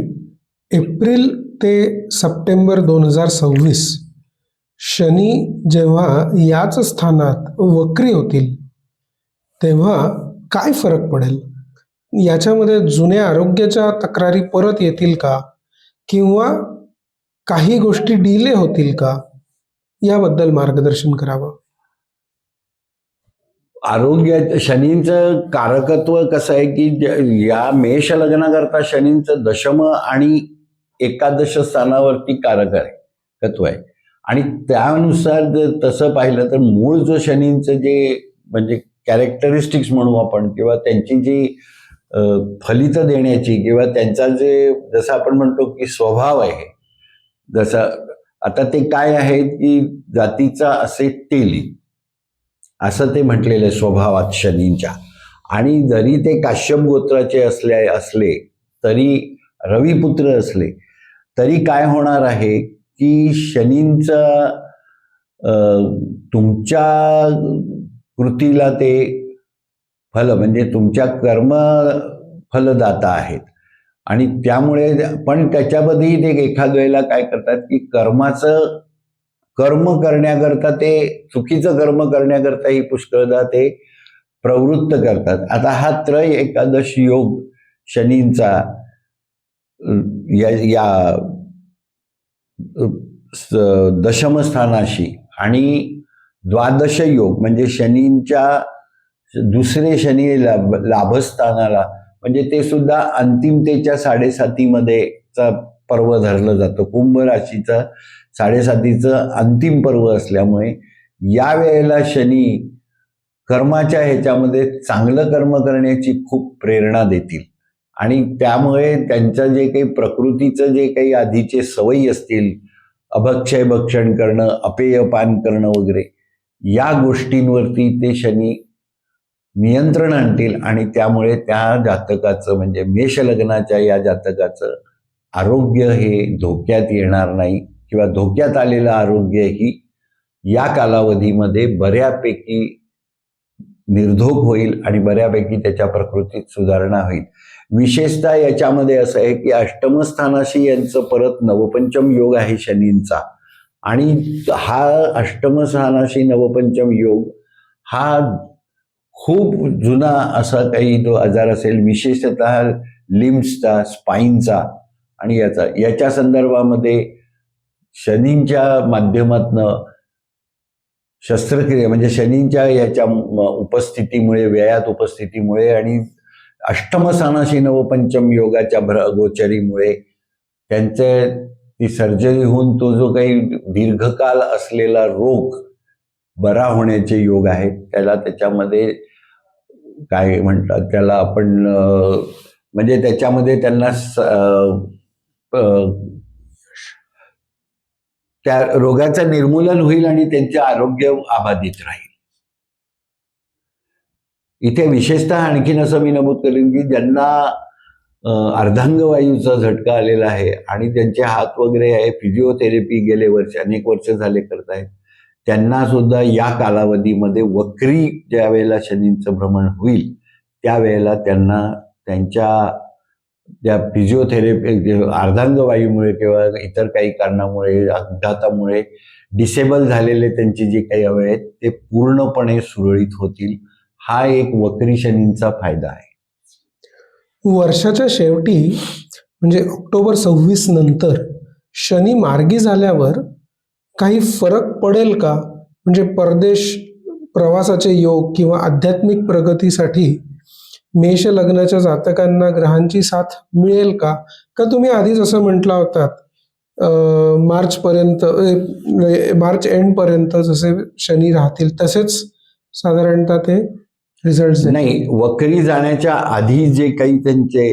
एप्रिल ते सप्टेंबर 2026 शनी जेव्हा याच स्थानात वक्री होतील तेव्हा काय फरक पडेल? याच्यामध्ये जुन्या आरोग्याच्या तक्रारी परत येतील का किंवा काही गोष्टी डिले होतील का? याबद्दल मार्गदर्शन करावं. आरोग्य शनींचं कारकत्व कसं आहे की या मेष लग्नाकरता शनींचं दशम आणि एकादश स्थानावरती कारक आहे तत्व आहे. आणि त्यानुसार जर तसं पाहिलं तर मूळ जो शनींचं जे म्हणजे कॅरेक्टरिस्टिक्स म्हणू आपण किंवा त्यांची जी फलित देण्याची किंवा त्यांचा जे जसं आपण म्हणतो की स्वभाव आहे, जसं आता ते काय आहे की जातीचा असे तेली असं ते म्हटलेलं आहे स्वभावात शनींच्या. आणि जरी ते काश्यप गोत्राचे असले तरी रविपुत्र असले तरी काय होणार आहे की शनींचा तुमच्या कृतीला ते फल म्हणजे तुमच्या कर्म फलदाता आहेत. आणि त्यामुळे पण त्याच्यामध्येही ते एखाद वेळेला काय करतात की कर्म करण्याकरता ते चुकीचं कर्म करण्याकरताही पुष्कळदा ते प्रवृत्त करतात. आता हा त्रय एकादश योग शनींचा या दशमस्थानाशी आणि द्वादश योग म्हणजे शनींच्या दुसरे शनी लाभस्थानाला म्हणजे ते सुद्धा अंतिमतेच्या 7.5 पर्व धरलं जातं. कुंभ राशीचं 7.5 अंतिम पर्व असल्यामुळे या वेळेला शनी कर्माच्या ह्याच्यामध्ये चांगलं कर्म करण्याची खूप प्रेरणा देतील. आणि त्यामुळे त्यांचं जे काही प्रकृतीचं जे काही आधीचे सवयी असतील अभक्षय भक्षण करणं, अपेयपान करणं वगैरे या गोष्टींवरती ते शनी नियंत्रण आणतील. आणि त्यामुळे त्या जातकाचं म्हणजे मेष लग्नाच्या या जातकाचं आरोग्य हे धोक्यात येणार नाही किंवा धोक्यात आलेलं आरोग्य ही या कालावधीमध्ये बऱ्यापैकी निर्धोक होईल आणि बऱ्यापैकी त्याच्या प्रकृतीत सुधारणा होईल. विशेषतः याच्यामध्ये असं आहे की अष्टमस्थानाशी यांचं परत नवपंचम योग आहे शनींचा. आणि हा अष्टमस्थानाशी नवपंचम योग हा खूप जुना असा काही जो आजार असेल विशेषतः लिम्सचा, स्पाईनचा आणि याच्या संदर्भामध्ये शनींच्या माध्यमातनं शस्त्रक्रिया म्हणजे शनींच्या याच्या उपस्थितीमुळे व्ययात उपस्थितीमुळे आणि अष्टमस्थानाशी नवपंचम योगाच्या गोचरीमुळे त्यांचे ती सर्जरी होऊन तो जो काही दीर्घकाल असलेला रोग बरा होण्याचे योग आहेत. त्याच्यामध्ये काय म्हणतात त्याला आपण म्हणजे त्याच्यामध्ये त्यांना त्या रोगाचं निर्मूलन होईल आणि त्यांचे आरोग्य अबाधित राहील. इथे विशेषतः आणखीन असं मी नमूद करेन की ज्यांना अर्धांगवायूचा झटका आलेला आहे आणि त्यांचे हात वगैरे आहे फिजिओथेरपी गेले अनेक वर्ष झाले करतायत त्यांना सुद्धा या कालावधीमध्ये वक्री ज्या वेळेला शनींचं भ्रमण होईल त्यावेळेला त्यांना त्यांच्या ज्या फिजिओथेरपी अर्धांगवायूमुळे किंवा इतर काही कारणामुळे अपघातामुळे डिसेबल झालेले त्यांचे जे काही अवयव आहेत ते पूर्णपणे सुरळीत होतील. हा एक वक्री शनींचा फायदा आहे. वर्षाच्या शेवटी म्हणजे ऑक्टोबर 26 नंतर शनी मार्गी झाल्यावर काही फरक पडेल का म्हणजे परदेश प्रवासाचे योग किंवा आध्यात्मिक प्रगतीसाठी मेष लग्नाच्या जातकांना ग्रहांची साथ मिळेल का? का तुम्ही आधीच असं म्हटलं होतात मार्च एंड पर्यंत जसे शनी राहतील तसेच साधारणतः ते रिझल्ट नाही, वक्री जाण्याच्या आधी जे काही त्यांचे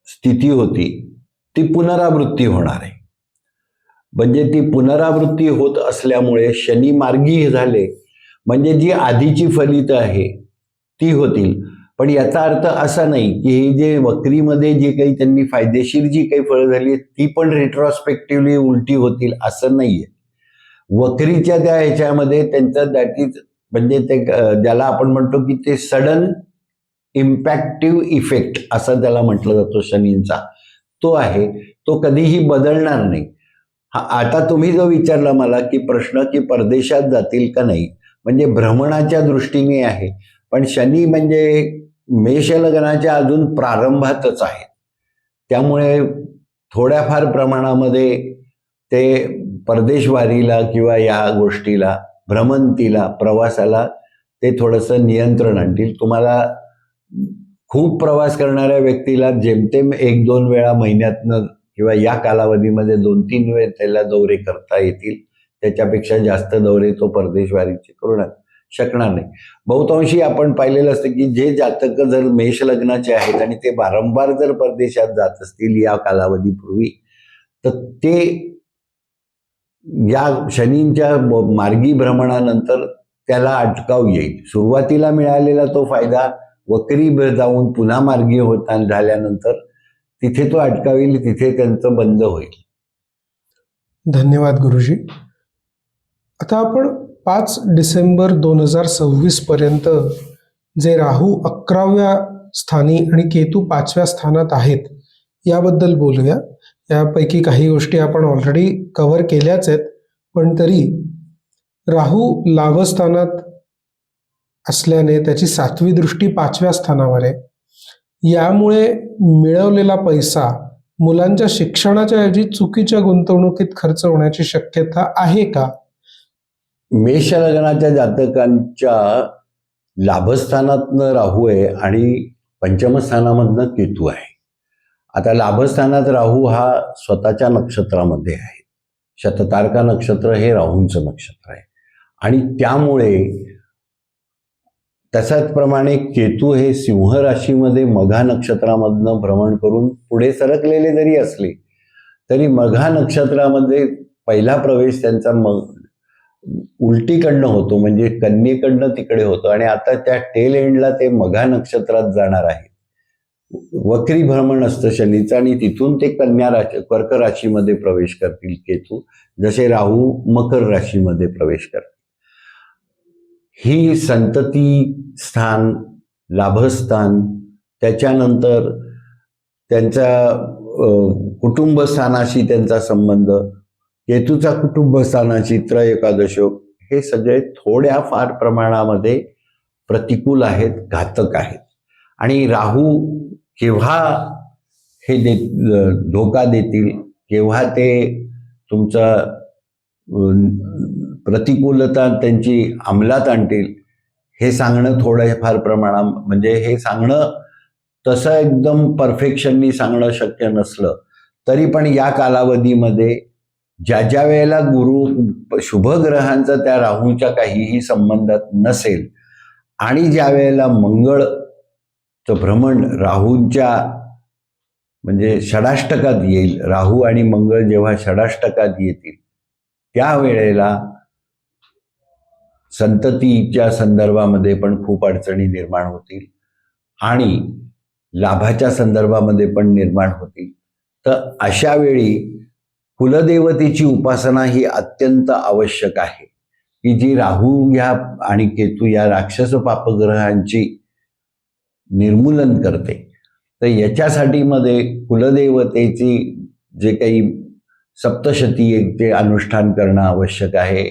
स्थिती होती ती पुनरावृत्ती होणार आहे. म्हणजे ती पुनरावृत्ती होत असल्यामुळे शनी मार्गी झाले म्हणजे जी आधीची फलित आहे ती होतील. पण याचा अर्थ असा नाही की हे जे वक्रीमध्ये जे काही त्यांनी फायदेशीर जी काही फळं झाली ती पण रेट्रॉस्पेक्टिव्हली उलटी होतील असं नाहीये. वक्रीच्या त्या ह्याच्यामध्ये त्यांचं दॅट इज म्हणजे ते ज्याला आपण म्हणतो की ते सडन इम्पॅक्टिव्ह इफेक्ट असं त्याला म्हटलं जातो शनींचा, तो आहे, तो कधीही बदलणार नाही. आता तुम्ही जो विचारला मला की प्रश्न की परदेशात जातील का नाही, म्हणजे भ्रमणाच्या दृष्टीने आहे. पण शनी म्हणजे मेष लग्नाच्या अजून प्रारंभातच आहे, त्यामुळे थोड्याफार प्रमाणामध्ये ते परदेशवारीला किंवा या गोष्टीला भ्रमंतीला प्रवासाला ते थोडंसं नियंत्रण आणतील. तुम्हाला खूप प्रवास करणाऱ्या व्यक्तीला जेमतेम 1-2 वेळा महिन्यातनं किंवा या कालावधीमध्ये 2-3 वेळ त्याला दौरे करता येतील. त्याच्यापेक्षा जास्त दौरे तो परदेशवारीचे करू शकणार नाही. बहुतांशी आपण पाहिलेलं असतं की जे जातक जर मेष लग्नाचे आहेत आणि ते वारंवार जर परदेशात जात असतील या कालावधीपूर्वी, तर ते या शनींच्या मार्गी भ्रमणानंतर त्याला अटकाव येईल. सुरुवातीला मिळालेला तो फायदा वक्री जाऊन पुन्हा मार्गी होता झाल्यानंतर तिथे तो अटकावेल, तिथे त्यांचं बंद होईल. धन्यवाद गुरुजी. आता आपण 5 डिसेंबर 2026 पर्यंत जे राहू 11व्या स्थानी आणि केतू 5व्या स्थानात आहेत याबद्दल बोलूया. यापैकी काही गोष्टी आपण ऑलरेडी कव्हर केल्याच आहेत, पण तरी राहू लाभस्थानात असल्याने त्याची 7वी दृष्टी 5व्या स्थानावर आहे. यामुळे मिळवलेला पैसा मुलांच्या शिक्षणाच्या ऐवजी चुकीच्या गुंतवणुकीत खर्च होण्याची शक्यता आहे का? मेष लग्नाच्या जातकांच्या लाभस्थानातनं राहू आहे आणि पंचमस्थानामधनं केतू आहे. आता लाभस्थानात राहू हा स्वतःच्या नक्षत्रामध्ये आहे. शततारका नक्षत्र हे राहूंचं नक्षत्र आहे आणि त्यामुळे तशाच प्रमाणे केतू हे सिंह राशीमध्ये मघा नक्षत्रामधनं भ्रमण करून पुढे सरकलेले जरी असले तरी मघा नक्षत्रामध्ये पहिला प्रवेश त्यांचा उलटीकडनं होतो, म्हणजे कन्येकडनं तिकडे होतो आणि आता त्या टेल एंडला ते मघा नक्षत्रात जाणार आहे. वक्री भ्रमण असतं शनीचं आणि तिथून ते कर्क राशीमध्ये प्रवेश करतील केतू, जसे राहू मकर राशीमध्ये प्रवेश करतील. ही संतती स्थान, लाभस्थान, त्याच्यानंतर त्यांचा कुटुंब स्थानाशी त्यांचा संबंध, केतूचा कुटुंब स्थानाशी त्रय एकादशोक, हे सगळे थोड्या फार प्रमाणामध्ये प्रतिकूल आहेत, घातक आहेत. आणि राहू केव्हा हे धोका देतील, केव्हा ते तुमचा प्रतिकूलता त्यांची अंमलात आणतील हे सांगणं थोड्याफार प्रमाणात, म्हणजे हे सांगणं तसं एकदम परफेक्शननी सांगणं शक्य नसलं तरी पण या कालावधीमध्ये ज्या ज्या वेळेला गुरु शुभग्रहांचा त्या राहूच्या काहीही संबंधात नसेल आणि ज्या वेळेला मंगळचं भ्रमण राहूंच्या म्हणजे षडाष्टकात येईल, राहू आणि मंगळ जेव्हा षडाष्टकात येतील त्यावेळेला संततीच्या संदर्भामध्ये पण खूप अडचणी निर्माण होतील आणि लाभाच्या संदर्भामध्ये पण निर्माण होतील. तर अशा वेळी कुलदेवतेची उपासना ही अत्यंत आवश्यक आहे की जी राहू या आणि केतू या राक्षस पापग्रहांची निर्मूलन करते. तर याच्यासाठी मध्ये कुलदेवतेची जे काही सप्तशती एक ते अनुष्ठान करणं आवश्यक आहे.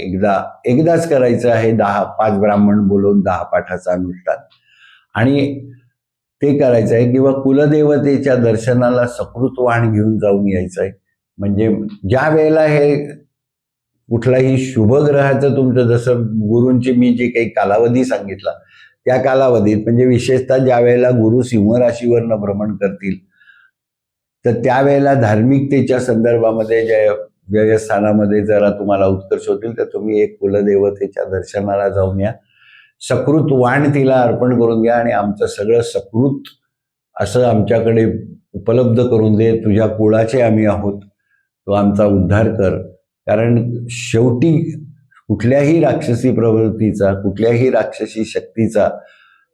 एकदाच करायचं आहे, 5 ब्राह्मण बोलवून 10 पाठाचं अनुष्ठान, आणि ते करायचं आहे. किंवा कुलदेवतेच्या दर्शनाला सकृत वाहन घेऊन जाऊन यायचं आहे. म्हणजे ज्या वेळेला हे कुठलाही शुभग्रहाचं तुमचं, जसं गुरूंची मी जे काही कालावधी सांगितला त्या कालावधीत, म्हणजे विशेषतः ज्या वेळेला गुरु सिंह राशीवरनं भ्रमण करतील तर त्यावेळेला धार्मिकतेच्या संदर्भामध्ये व्ययस्थानामध्ये जरा तुम्हाला उत्कर्ष होतील, तर तुम्ही एक कुलदेवतेच्या दर्शनाला जाऊन या. सकृत वाण तिला अर्पण करून घ्या आणि आमचं सगळं सकृत असं आमच्याकडे उपलब्ध करून दे. तुझ्या कुळाचे आम्ही आहोत, तो आमचा उद्धार कर. कारण शेवटी कुठल्याही राक्षसी प्रवृत्तीचा, कुठल्याही राक्षसी शक्तीचा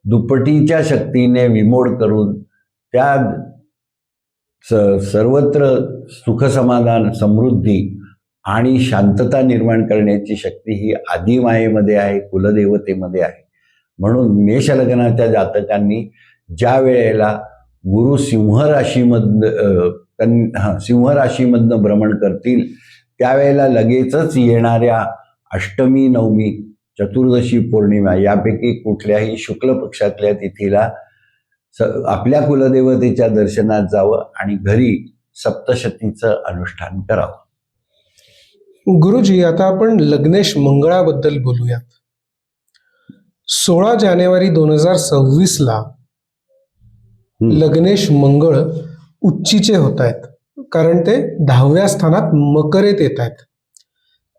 दुपटीच्या शक्तीने विमोड करून त्या सर्वत्र सुखसमाधान, समृद्धी आणि शांतता निर्माण करण्याची शक्ती ही आदिमायेमध्ये आहे, कुलदेवतेमध्ये आहे. म्हणून मेष लग्नाच्या जातकांनी ज्या वेळेला गुरु सिंह राशीमधनं भ्रमण करतील त्यावेळेला लगेचच येणाऱ्या अष्टमी, नवमी, चतुर्दशी, पौर्णिमा यापैकी कुठल्याही शुक्ल पक्षातल्या तिथीला आपल्या कुलदेवतेच्या दर्शनात जावं आणि घरी सप्तशतीचं अनुष्ठान करावं. गुरुजी, आता आपण लग्नेश मंगळाबद्दल बोलूयात. 16 जानेवारी 2026 लग्नेश मंगळ उच्चीचे होत आहेत, कारण ते 10व्या स्थानात मकरेत येत आहेत.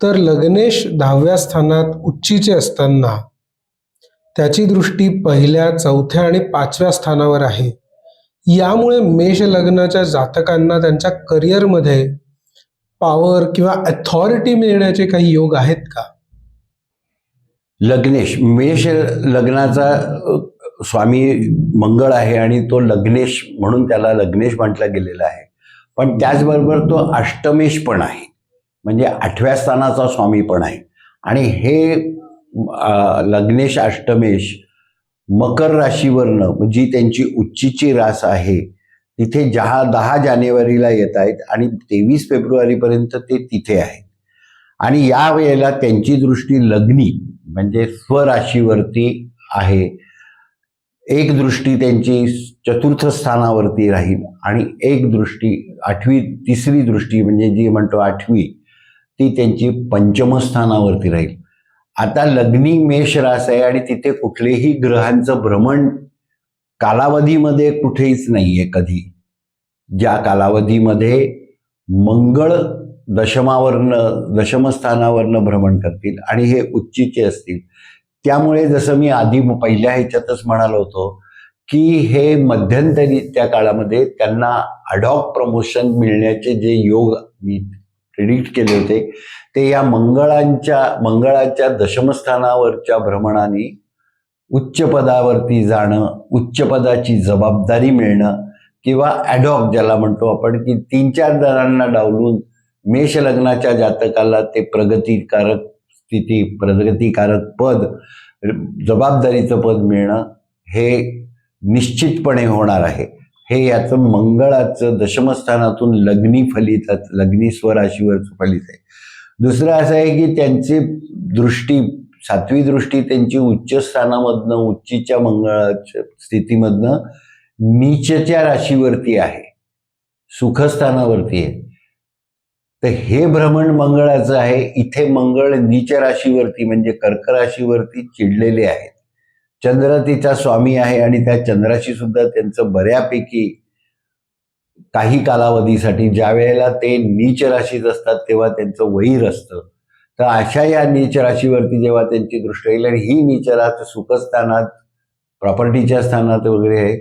तर लग्नेश 10व्या स्थानात उच्चीचे असताना त्याची दृष्टी 1ल्या, 4थ्या आणि 5व्या स्थानावर आहे. यामुळे मेष लग्नाच्या जातकांना त्यांच्या करिअरमध्ये पॉवर किंवा अथॉरिटी मिळण्याचे काही योग आहेत का? लग्नेश, मेष लग्नाचा स्वामी मंगळ आहे आणि तो लग्नेश म्हणून त्याला लग्नेश म्हटलं गेलेलं आहे. पण त्याचबरोबर तो अष्टमेश पण आहे, म्हणजे 8व्या स्थानाचा स्वामी पण आहे. आणि हे लग्नेश अष्टमेश मकर राशीवरनं, जी त्यांची उच्चीची रास आहे, तिथे 10 जानेवारीला येत आहेत आणि 23 फेब्रुवारीपर्यंत ते तिथे आहेत. आणि या वेळेला त्यांची दृष्टी लग्नी म्हणजे स्वराशीवरती आहे. एक दृष्टी त्यांची 4थ स्थानावरती राहील आणि एक दृष्टी तिसरी दृष्टी म्हणजे जी म्हणतो 8वी, ती त्यांची 5म स्थानावरती राहील. आता लग्नी मेष रास आहे आणि तिथे कुठलेही ग्रहांचं भ्रमण कालावधीमध्ये कुठेच नाहीये कधी. ज्या कालावधीमध्ये मंगळ दशमस्थानावरनं भ्रमण करतील आणि हे उच्चीचे असतील, त्यामुळे जसं मी आधी पहिल्या ह्याच्यातच म्हणालो होतो की हे मध्यंतरी त्या काळामध्ये त्यांना अडॉक प्रमोशन मिळण्याचे जे योग मी प्रिडिक्ट केले होते ते या मंगळाच्या दशमस्थानावरच्या भ्रमणाने उच्च पदावरती जाणं, उच्च पदाची जबाबदारी मिळणं किंवा ॲडॉक ज्याला म्हणतो आपण, की 3-4 जणांना डावलून मेष लग्नाच्या जातकाला ते प्रगतिकारक स्थिती, प्रगतिकारक पद, जबाबदारीचं पद मिळणं हे निश्चितपणे होणार आहे. हे याचं मंगळाचं दशमस्थानातून लग्नी स्वराशीवरचं फलित आहे. दुसरं असं आहे की त्यांची दृष्टी, 7वी दृष्टी त्यांची उच्च स्थानामधनं, उच्चीच्या मंगळाच्या स्थितीमधनं नीचच्या राशीवरती आहे, सुखस्थानावरती आहे. तर हे भ्रमण मंगळाचं आहे. इथे मंगळ नीच राशीवरती म्हणजे कर्क राशीवरती चिडलेले आहेत. चंद्र तिचा स्वामी आहे आणि त्या चंद्राशी सुद्धा त्यांचं बऱ्यापैकी काही कालावधीसाठी, ज्या वेळेला ते नीच राशीत असतात तेव्हा त्यांचं वैर असतं. तर अशा या नीच राशीवरती जेव्हा त्यांची दृष्टी येईल आणि ही नीच रास सुखस्थानात, प्रॉपर्टीच्या स्थानात वगैरे आहे,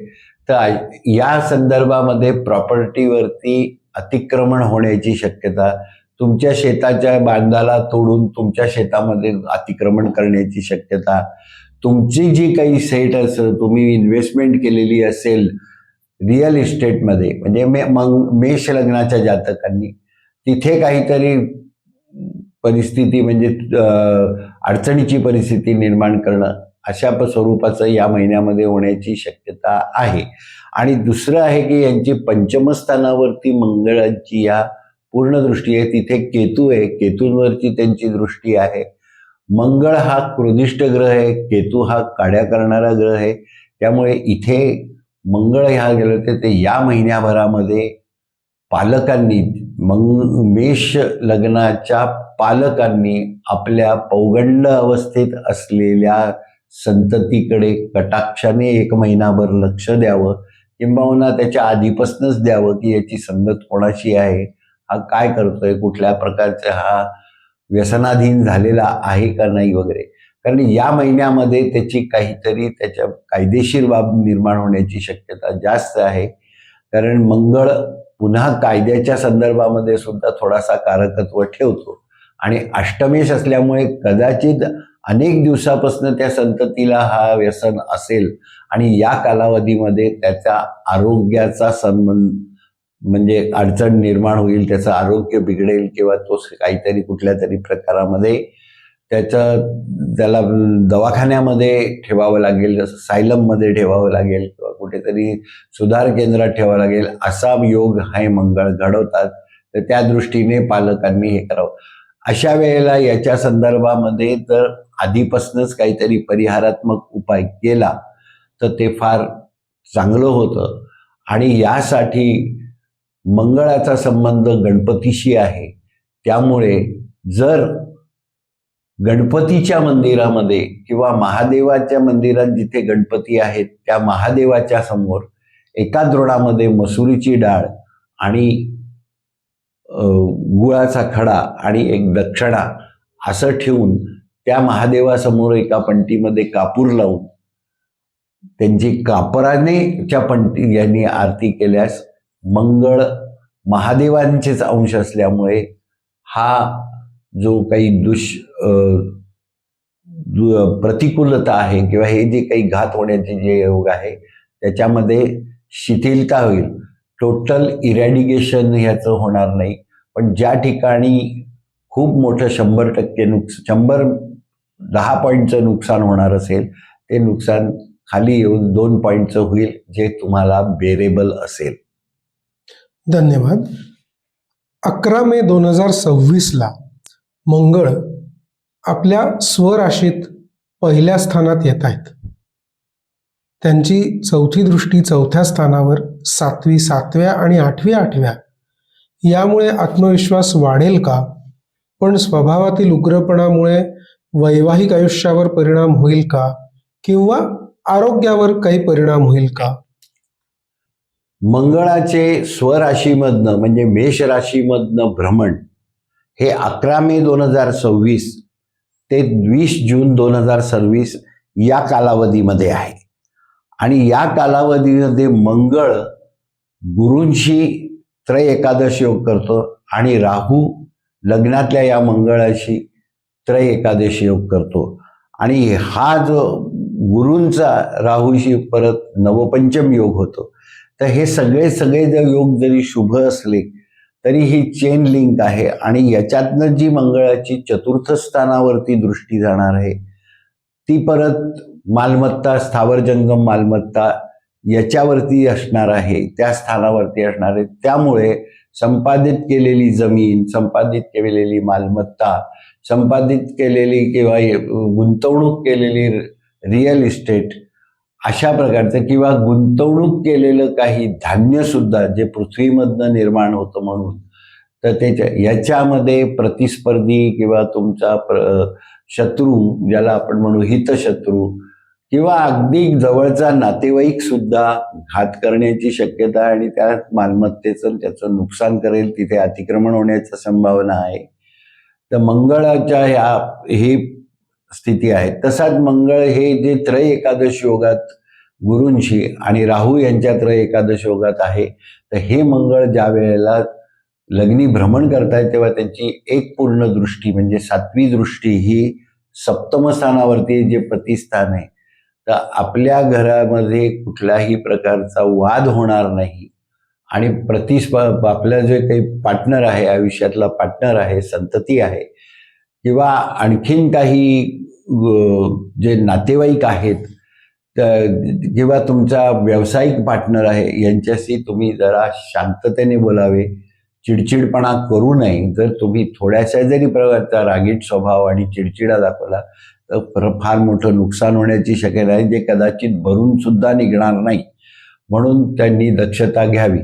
तर या संदर्भामध्ये प्रॉपर्टीवरती अतिक्रमण होण्याची शक्यता, तुमच्या शेताच्या बांधाला तोडून तुमच्या शेतामध्ये अतिक्रमण करण्याची शक्यता, तुमची जी काही सेट असेल, तुम्ही इन्व्हेस्टमेंट केलेली असेल रिअल इस्टेटमध्ये, म्हणजे मेष लग्नाच्या जातकांनी तिथे काहीतरी परिस्थिती म्हणजे अडचणीची परिस्थिती निर्माण करणं, अशा स्वरूपाचं या महिन्यामध्ये होण्याची शक्यता आहे. आणि दुसरं आहे की यांची 5म स्थानावरती मंगळाची या पूर्ण दृष्टी आहे. तिथे केतू आहे, केतूंवरची त्यांची दृष्टी आहे. मंगळ हा क्रोधिष्ट ग्रह आहे, केतू हा काड्या करणारा ग्रह आहे. त्यामुळे इथे मंगळ ह्या गेलं ते या महिन्याभरामध्ये पालकांनी मेष लग्नाच्या पालकांनी आपल्या पौगंड अवस्थेत असलेल्या संततीकडे कटाक्षाने 1 महिनाभर लक्ष द्यावं, किंबहुना त्याच्या आधीपासूनच द्यावं की याची संगत कोणाशी आहे, हा काय करतोय, कुठल्या प्रकारचा हा व्यसनाधीन झालेला आहे का नाही वगैरे. कारण या महिन्यामध्ये त्याची काहीतरी त्याच्या कायदेशीर बाब निर्माण होण्याची शक्यता जास्त आहे. कारण मंगळ पुन्हा कायद्याच्या संदर्भामध्ये सुद्धा थोडासा कारकत्व ठेवतो आणि अष्टमेश असल्यामुळे कदाचित अनेक दिवसापासून त्या संततीला हा व्यसन असेल आणि या कालावधीमध्ये त्याच्या आरोग्याचा संबंध म्हणजे अडचण निर्माण होईल, त्याचं आरोग्य बिघडेल किंवा तो काहीतरी कुठल्या तरी प्रकारामध्ये त्याला दवाखान्यामध्ये ठेवावं लागेल, जसं सायलममध्ये ठेवावं लागेल किंवा कुठेतरी सुधार केंद्रात ठेवावं लागेल, असा योग हे मंगळ घडवतात. तर त्या दृष्टीने पालकांनी हे करावं. अशा वेळेला याच्या संदर्भामध्ये जर आधीपासूनच काहीतरी परिहारात्मक उपाय केला तर ते फार चांगलं होतं. आणि यासाठी मंगळाचा संबंध गणपतीशी आहे, त्यामुळे जर गणपतीच्या मंदिरामध्ये किंवा महादेवाच्या मंदिरात जिथे गणपती आहेत त्या महादेवाच्या समोर एका द्रोणामध्ये मसुरीची डाळ आणि गुळाचा खडा आणि एक दक्षिणा असं ठेवून त्या महादेवासमोर एका पंटीमध्ये कापूर लावून त्यांची कापरानेच्या पंटी यांनी आरती केल्यास मंगळ महादेवांचेच अंश असल्यामुळे हा जो काही प्रतिकूलता आहे किंवा हे जे काही घात होण्याचे जे योग आहे त्याच्यामध्ये शिथिलता होईल. टोटल इरॅडिकेशन ह्याचं होणार नाही, पण ज्या ठिकाणी खूप मोठं 100% 10 पॉईंटचं नुकसान होणार असेल ते नुकसान खाली येऊन 2 पॉईंटचं होईल, जे तुम्हाला बेरेबल असेल. धन्यवाद. 11 मे 2026ला मंगळ आपल्या स्वराशीत पहिल्या स्थानात येत आहेत. त्यांची 4थी दृष्टी 4थ्या स्थानावर, 7वी 7व्या आणि 8वी 8व्या. यामुळे आत्मविश्वास वाढेल का? पण स्वभावातील उग्रपणामुळे वैवाहिक आयुष्यावर परिणाम होईल का? किंवा आरोग्यावर काही परिणाम होईल का? मंगळाचे स्वराशीमधनं म्हणजे मेष राशीमधनं भ्रमण हे 11 मे 2026 ते 20 जून 2026 या कालावधीमध्ये आहे. आणि या कालावधीमध्ये मंगळ गुरूंशी त्रय एकादश योग करतो आणि राहू लग्नातल्या या मंगळाशी त्रय एकादश योग करतो. आणि हा जो गुरूंचा राहूशी परत नवपंचम योग होतो. तर हे सगळे जर योग जरी शुभ असले तरी ही चेन लिंक आहे. आणि याच्यातनं जी मंगळाची 4थ स्थानावरती दृष्टी जाणार आहे ती परत मालमत्ता, स्थावर जंगम मालमत्ता याच्यावरती असणार आहे, त्या स्थानावरती असणार आहे. त्यामुळे संपादित केलेली जमीन, संपादित केलेली मालमत्ता, संपादित केलेली किंवा गुंतवणूक केलेली रिअल इस्टेट अशा प्रकारचं किंवा गुंतवणूक केलेलं काही धान्य सुद्धा जे पृथ्वीमधनं निर्माण होतं म्हणून, तर याच्यामध्ये प्रतिस्पर्धी किंवा तुमचा शत्रू, ज्याला आपण म्हणू हितशत्रू, किंवा अगदी जवळचा नातेवाईक सुद्धा घात करण्याची शक्यता आणि त्या मालमत्तेचं त्याचं नुकसान करेल, तिथे अतिक्रमण होण्याची संभावना आहे. तर मंगळाच्या ही स्थिती आहे. तसाच मंगळ हे जे त्रय एकादश योगात गुरूंशी आणि राहू यांच्या त्रय एकादश योगात आहे, तर हे मंगळ ज्या वेळेला लग्नी भ्रमण करतायत तेव्हा त्यांची एक पूर्ण दृष्टी म्हणजे 7वी दृष्टी ही 7म स्थानावरती जे प्रतिस्थान आहे. तर आपल्या घरामध्ये कुठल्याही प्रकारचा वाद होणार नाही आणि आपल्या जे काही पार्टनर आहे, आयुष्यातला पार्टनर आहे, संतती आहे किंवा आणखीन काही जे नातेवाईक आहेत किंवा तुमचा व्यावसायिक पार्टनर आहे, यांच्याशी तुम्ही जरा शांततेने बोलावे, चिडचिडपणा करू नये. जर तुम्ही थोड्याशा जरी प्रकारचा रागीट स्वभाव आणि चिडचिडा दाखवला तर फार मोठं नुकसान होण्याची शक्यता आहे, जे कदाचित भरून सुद्धा निघणार नाही. म्हणून त्यांनी दक्षता घ्यावी.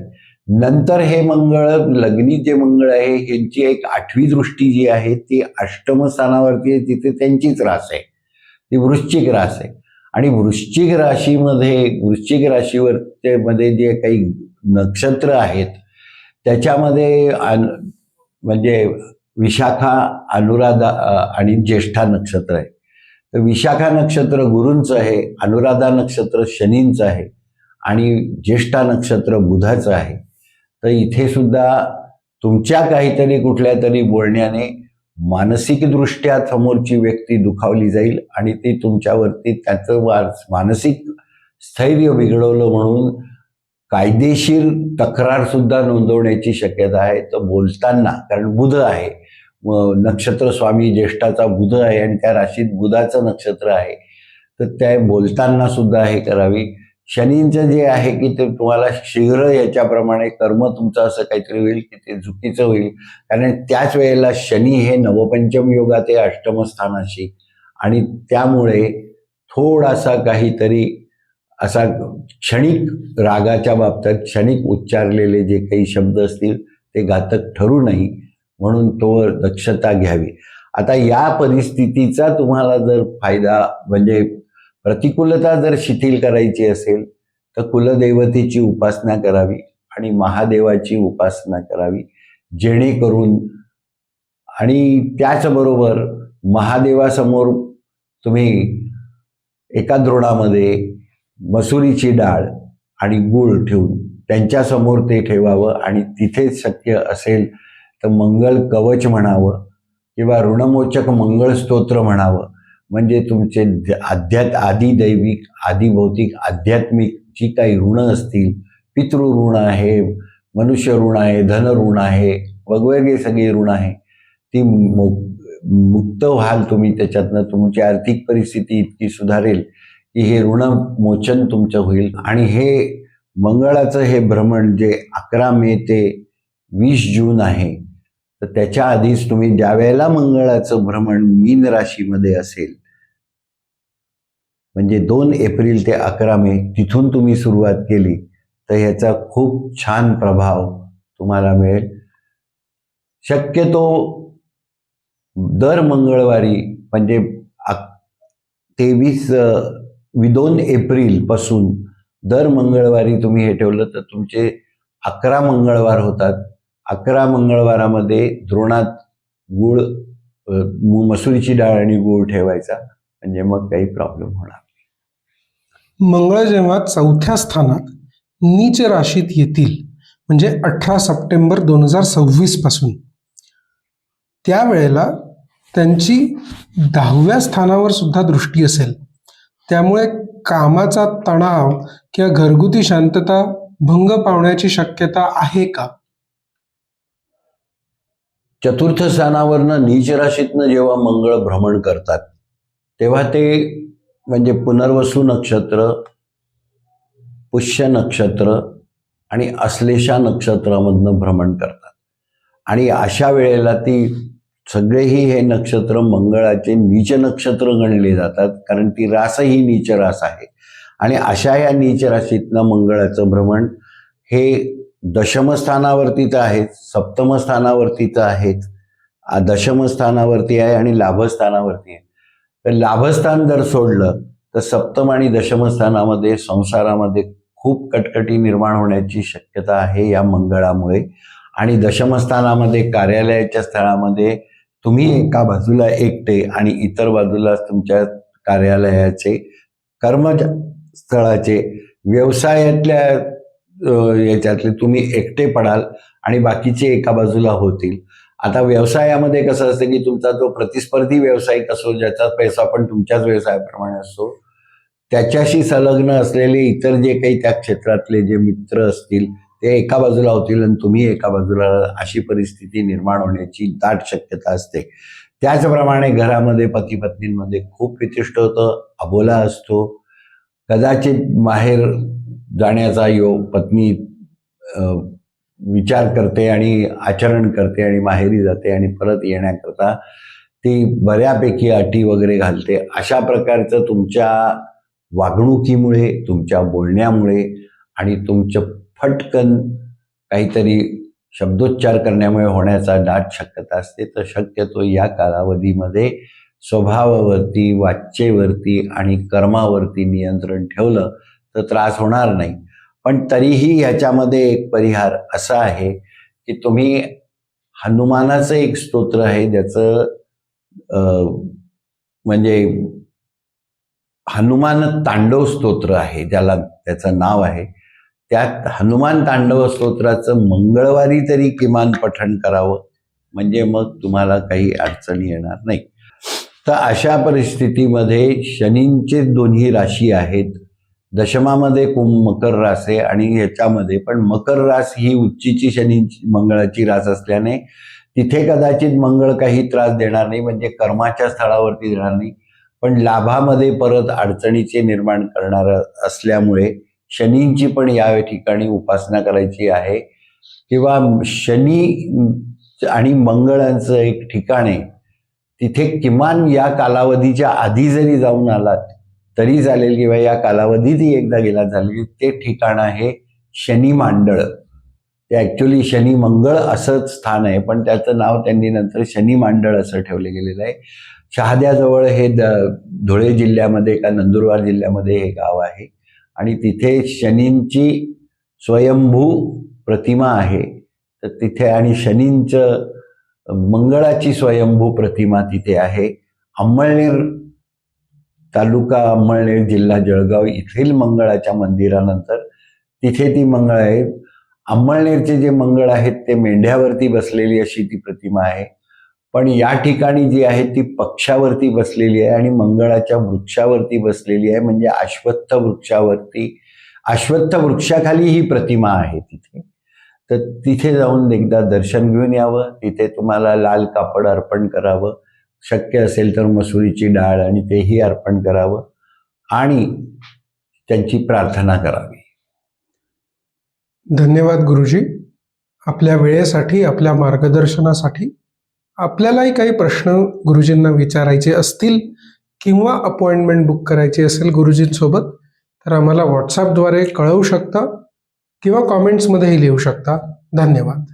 नंतर हे मंगळ, लग्नी जे मंगळ आहे ह्यांची एक 8वी दृष्टी जी आहे ती अष्टम स्थानावरती आहे, तिथे त्यांचीच रास आहे, ती वृश्चिक रास आहे. आणि वृश्चिक राशीवर मध्ये जे काही नक्षत्र आहेत त्याच्यामध्ये म्हणजे विशाखा, अनुराधा आणि ज्येष्ठा नक्षत्र आहे. तर विशाखा नक्षत्र गुरूंचं आहे, अनुराधा नक्षत्र शनींचं आहे आणि ज्येष्ठा नक्षत्र बुधाचं आहे. तर इथे सुद्धा तुमच्या काहीतरी कुठल्या तरी बोलण्याने मानसिकदृष्ट्या समोरची व्यक्ती दुखावली जाईल आणि ती तुमच्यावरती त्याचं मानसिक स्थैर्य बिघडवलं म्हणून कायदेशीर तक्रार सुद्धा नोंदवण्याची शक्यता आहे. तर बोलताना, कारण बुध आहे, नक्षत्र स्वामी ज्येष्ठाचा बुध आहे आणि त्या राशीत बुधाचं नक्षत्र आहे, तर त्या बोलताना सुद्धा हे करावी. शनींचं जे आहे की ते तुम्हाला शीघ्र याच्याप्रमाणे कर्म तुमचं असं काहीतरी होईल की ते चुकीचं होईल, कारण त्याच वेळेला शनी हे नवपंचम योगात आहे अष्टम स्थानाशी, आणि त्यामुळे थोडासा काहीतरी असा क्षणिक रागाच्या बाबतीत क्षणिक उच्चारलेले जे काही शब्द असतील ते घातक ठरू नाही, म्हणून तो दक्षता घ्यावी. आता या परिस्थितीचा तुम्हाला जर फायदा म्हणजे प्रतिकूलता जर शिथिल करायची असेल तर कुलदेवतेची उपासना करावी आणि महादेवाची उपासना करावी, जेणेकरून, आणि त्याचबरोबर महादेवासमोर तुम्ही एका द्रोणामध्ये मसुरीची डाळ आणि गूळ ठेवून त्यांच्यासमोर ते ठेवावं आणि तिथे शक्य असेल तर मंगळ कवच म्हणावं किंवा ऋणमोचक मंगळ स्तोत्र म्हणावं. म्हणजे तुमचे आदिदैविक, आदिभौतिक, आध्यात्मिक जी काही ऋणं असतील, पितृऋण आहे, मनुष्य ऋण आहे, धन ऋण आहे, वेगवेगळी सगळी ऋण आहे, ती मुक्त व्हाल तुम्ही त्याच्यातनं. तुमची आर्थिक परिस्थिती इतकी सुधारेल की हे ऋणमोचन तुमचं होईल. आणि हे मंगळाचं हे भ्रमण जे 11 मे ते 20 जून आहे, तर त्याच्या आधीच तुम्ही ज्या वेळेला मंगळाचं भ्रमण मीन राशीमध्ये असेल, म्हणजे 2 एप्रिल ते 11 मे तिथून तुम्ही सुरुवात केली तर ह्याचा खूप छान प्रभाव तुम्हाला मिळेल. शक्यतो दर मंगळवारी म्हणजे 2 एप्रिल पासून दर मंगळवारी तुम्ही हे ठेवलं तर तुमचे 11 मंगळवार होतात. 11 मंगळवारामध्ये द्रोणात गूळ, मसुरीची डाळ आणि गूळ ठेवायचा, म्हणजे मग काही प्रॉब्लेम होणार. मंगळ जेव्हा 4थ्या स्थानात नीच राशीत येतील, म्हणजे 18 सप्टेंबर 2026 पासून, त्यावेळेला त्यांची 10व्या स्थानावर सुद्धा दृष्टी असेल. त्यामुळे कामाचा तणाव किंवा घरगुती शांतता भंग पावण्याची शक्यता आहे का? चतुर्थ स्थानावरनं नीच राशीतनं जेव्हा मंगळ भ्रमण करतात तेव्हा ते म्हणजे पुनर्वसू नक्षत्र, पुष्य नक्षत्र आणि अश्लेषा नक्षत्रामधनं भ्रमण करतात. आणि अशा वेळेला ती सगळेही हे नक्षत्र मंगळाचे नीच नक्षत्र गणले जातात, कारण ती रासही नीच रास आहे. आणि अशा या नीच राशीतनं मंगळाचं भ्रमण हे दशम स्थानावरतीच आहे, सप्तम स्थानावरतीच आहे, दशम स्थानावरती आहे आणि लाभस्थानावरती आहे. तर लाभस्थान जर सोडलं तर सप्तम आणि दशम स्थानामध्ये संसारामध्ये खूप कटकटी निर्माण होण्याची शक्यता आहे या मंगळामुळे. आणि दशम स्थानामध्ये कार्यालयाच्या स्थळामध्ये तुम्ही एका बाजूला एकटे आणि इतर बाजूला तुमच्या कार्यालयाचे, कर्मस्थळाचे, व्यवसायातल्या याच्यातले तुम्ही एकटे पडाल आणि बाकीचे एका बाजूला होतील. आता व्यवसायामध्ये कसं असतं की तुमचा जो प्रतिस्पर्धी व्यावसायिक असो, ज्याचा पैसा पण तुमच्याच व्यवसायाप्रमाणे असतो, त्याच्याशी संलग्न असलेले इतर जे काही त्या क्षेत्रातले जे मित्र असतील ते एका बाजूला होतील आणि तुम्ही एका बाजूला, अशी परिस्थिती निर्माण होण्याची दाट शक्यता असते. त्याचप्रमाणे घरामध्ये पती पत्नींमध्ये खूप विशिष्ट होतं, अबोला असतो. कदाचित माहेर जाण्याचा योग पत्नी विचार करते आणि आचरण करते आणि माहेरी जाते आणि परत येण्याकरता ती बऱ्यापैकी अटी वगैरे घालते. अशा प्रकारचं तुमच्या वागणुकीमुळे, तुमच्या बोलण्यामुळे आणि तुमचं फटकन काहीतरी शब्दोच्चार करण्यामुळे होण्याचा दाट शक्यता असते, तर शक्यतो या कालावधीमध्ये स्वभावावरती, वाच्येवरती आणि कर्मावरती नियंत्रण ठेवलं तर त्रास होणार नाही. पण तरीही ह्याच्यामध्ये एक परिहार असा आहे की तुम्ही हनुमानाचं एक स्तोत्र आहे, ज्याचं म्हणजे हनुमान तांडव स्तोत्र आहे, ज्याला त्याचं नाव आहे. त्यात हनुमान तांडव स्तोत्राचं मंगळवारी तरी किमान पठण करावं, म्हणजे मग तुम्हाला काही अडचणी येणार नाही. तर अशा परिस्थितीमध्ये शनींचे दोन्ही राशी आहेत. दशमामध्ये मकर रास आहे आणि ह्याच्यामध्ये पण मकर रास ही उच्चीची शनी मंगळाची रास असल्याने तिथे कदाचित मंगळ काही त्रास देणार नाही, म्हणजे कर्माच्या स्थळावरती देणार नाही, पण लाभामध्ये परत अडचणीचे निर्माण करणार असल्यामुळे शनींची पण या ठिकाणी उपासना करायची आहे. किंवा शनी आणि मंगळांचं एक ठिकाण आहे, तिथे किमान या कालावधीच्या आधी जरी जाऊन आलात तरी चालेल, किंवा या कालावधीतही एकदा गेला चालेल. ते ठिकाण आहे शनी मांडळ. ते ॲक्च्युली शनी मंगळ असंच स्थान आहे, पण त्याचं नाव त्यांनी नंतर शनी मांडळ असं ठेवलं गेलेलं आहे. शहाद्याजवळ हे धुळे जिल्ह्यामध्ये का नंदुरबार जिल्ह्यामध्ये हे गाव आहे आणि तिथे शनींची स्वयंभू प्रतिमा आहे. तर तिथे आणि शनींचं मंगळाची स्वयंभू प्रतिमा तिथे आहे. अंमळनेर तालुका अंमळनेर जिल्हा जळगाव येथील मंगळाच्या मंदिरानंतर तिथे ती मंगळ आहे. अंमळनेरचे जे मंगळ आहेत ते मेंढ्यावरती बसलेली अशी ती प्रतिमा आहे, पण या ठिकाणी जी आहे ती पक्षावरती बसलेली आहे आणि मंगळाच्या वृक्षावरती बसलेली आहे, म्हणजे अश्वत्थ वृक्षावरती, अश्वत्थ वृक्षाखाली ही प्रतिमा आहे तिथे. तर तिथे जाऊन एकदा दर्शन घेऊन यावं. तिथे तुम्हाला लाल कापड अर्पण करावं, शक्य असेल तर मसुरीची डाळ आणि तेही अर्पण करावं आणि त्यांची प्रार्थना करावी. धन्यवाद गुरुजी, आपल्या वेळेसाठी, आपल्या मार्गदर्शनासाठी. आपल्यालाही काही प्रश्न गुरुजींना विचारायचे असतील किंवा अपॉइंटमेंट बुक करायची असेल गुरुजींसोबत, तर आम्हाला व्हॉट्सॲपद्वारे कळवू शकता किंवा कॉमेंट्समध्येही लिहू शकता. धन्यवाद.